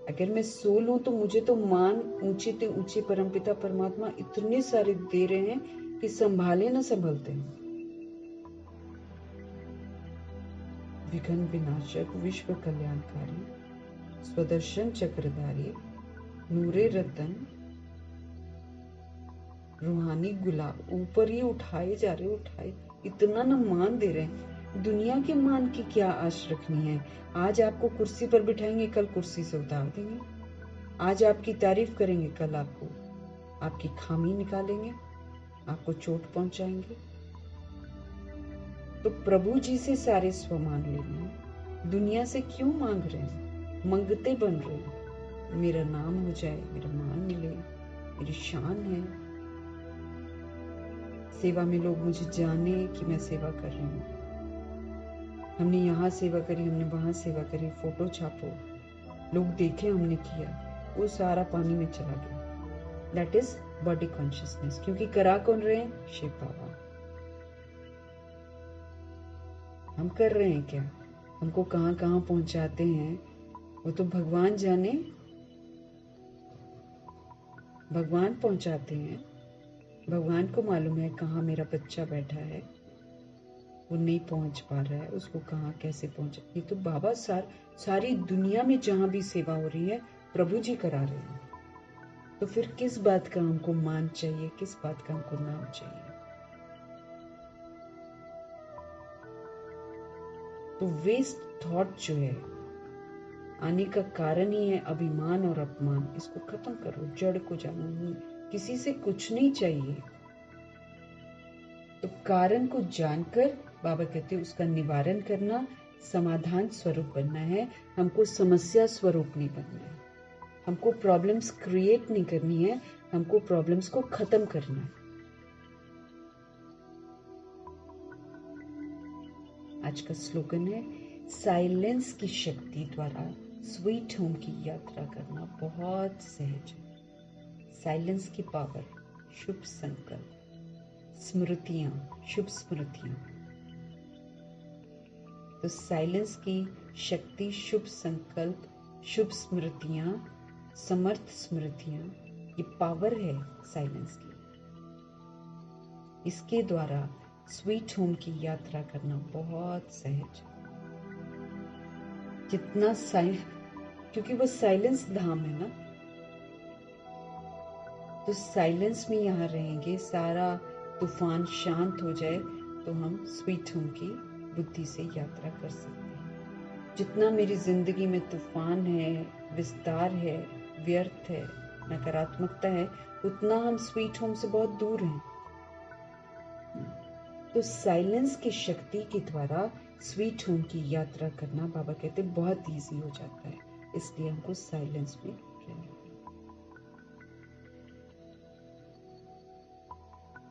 अगर मैं सोल हूं तो मुझे तो मान ऊंचे ते ऊंचे परमपिता परमात्मा इतने सारे दे रहे हैं कि संभाले ना संभलते हैं। विघ्न विनाशक, विश्व कल्याणकारी, स्वदर्शन चक्रधारी, नूरे रतन, रूहानी गुलाब, ऊपर ही उठाए जा रहे, उठाए इतना ना मान दे रहे हैं। दुनिया के मान की क्या आश रखनी है? आज आपको कुर्सी पर बिठाएंगे, कल कुर्सी से उतार देंगे। आज आपकी तारीफ करेंगे, कल आपको आपकी खामी निकालेंगे, आपको चोट पहुंचाएंगे। तो प्रभु जी से सारे स्व मांग लेंगे, दुनिया से क्यों मांग रहे हैं? मंगते बन रहे हैं। मेरा नाम हो जाए, मेरा मान मिले, मेरी शान है, सेवा में लोग मुझे जाने कि मैं सेवा कर रही हूँ। हमने यहाँ सेवा करी, हमने वहां सेवा करी, फोटो छापो, लोग देखे हमने किया, वो सारा पानी में चला गया। That is body consciousness. क्योंकि करा कौन रहे हैं? शिव बाबा। हम कर रहे हैं क्या? हमको कहाँ कहाँ पहुंचाते हैं वो तो भगवान जाने, भगवान पहुंचाते हैं। भगवान को मालूम है कहाँ मेरा बच्चा बैठा है, वो नहीं पहुंच पा रहा है, उसको कहाँ कैसे पहुंचे। ये तो बाबा सारी दुनिया में जहां भी सेवा हो रही है प्रभु जी करा रहे हैं, तो फिर किस बात का हमको मान चाहिए, किस बात का हमको नाम चाहिए। तो वेस्ट थॉट जो है आने का कारण ही है अभिमान और अपमान। इसको खत्म करो, जड़ को जानो। किसी से कुछ नहीं चाहिए, तो कारण को जानकर बाबा कहते हैं उसका निवारण करना, समाधान स्वरूप बनना है। हमको समस्या स्वरूप नहीं बनना है, हमको प्रॉब्लम्स क्रिएट नहीं करनी है, हमको प्रॉब्लम्स को खत्म करना है। आज का स्लोगन है, साइलेंस की शक्ति द्वारा स्वीट होम की यात्रा करना बहुत सहज है। साइलेंस की पावर, शुभ संकल्प, स्मृतियां, शुभ स्मृतियां। तो साइलेंस की शक्ति, शुभ संकल्प, शुभ स्मृतियां, समर्थ स्मृतियां, ये पावर है साइलेंस की। इसके द्वारा स्वीट होम की यात्रा करना बहुत सहज है। जितना क्योंकि वो साइलेंस धाम है ना, तो साइलेंस में यहाँ रहेंगे, सारा तूफान शांत हो जाए तो हम स्वीट होम की बुद्धि से यात्रा कर सकते हैं। जितना मेरी जिंदगी में तूफान है, विस्तार है, व्यर्थ है, नकारात्मकता है, उतना हम स्वीट होम से बहुत दूर हैं। तो साइलेंस की शक्ति के द्वारा स्वीट होम की यात्रा करना बाबा कहते बहुत इजी हो जाता है, इसलिए हमको साइलेंस में रहना।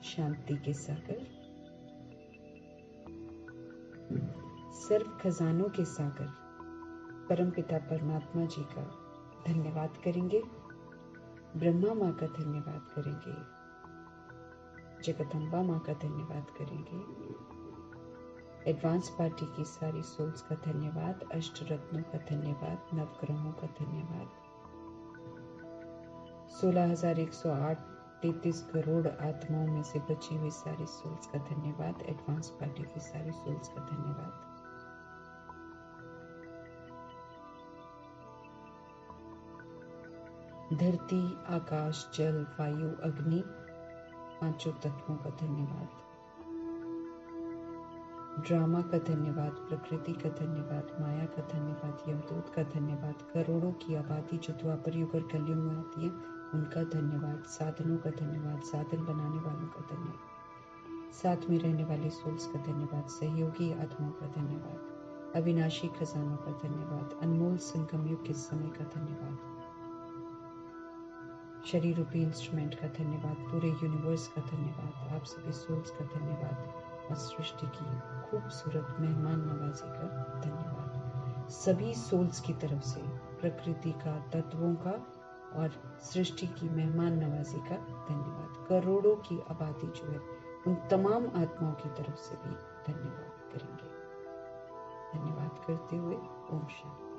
शांति के सागर, सर्व खजानों के सागर परमपिता परमात्मा जी का धन्यवाद करेंगे, ब्रह्मा माँ का धन्यवाद करेंगे, जगदम्बा माँ का धन्यवाद करेंगे, एडवांस पार्टी की सारी सोल्स का धन्यवाद, अष्ट रत्नों का धन्यवाद, नवग्रहों का धन्यवाद, 16,108 33 करोड़ आत्माओं में से बची हुई सारी सोल्स का धन्यवाद, एडवांस पार्टी की सारी सोल्स का धन्यवाद। धरती, आकाश, जल, वायु, अग्नि, पांचों तत्वों का धन्यवाद। ड्रामा का धन्यवाद, प्रकृति का धन्यवाद, माया का धन्यवाद, यमदूत का धन्यवाद, करोड़ों की आबादी जो द्वापर युग और कलयुग में आती है उनका धन्यवाद, साधनों का धन्यवाद, साधन बनाने वालों का धन्यवाद, साथ में रहने वाले सोल्स का धन्यवाद, सहयोगी आत्माओं का धन्यवाद, अविनाशी खजानों का धन्यवाद, अनमोल संगम युग के समय का धन्यवाद, शरीर रूपी इंस्ट्रूमेंट का धन्यवाद, पूरे यूनिवर्स का धन्यवाद, आप सभी सोल्स का धन्यवाद और सृष्टि की खूबसूरत मेहमान नवाजी का धन्यवाद। सभी सोल्स की तरफ से प्रकृति का, तत्वों का और सृष्टि की मेहमान नवाजी का धन्यवाद। करोड़ों की आबादी जो है उन तमाम आत्माओं की तरफ से भी धन्यवाद करेंगे। धन्यवाद करते हुए ओम शांति।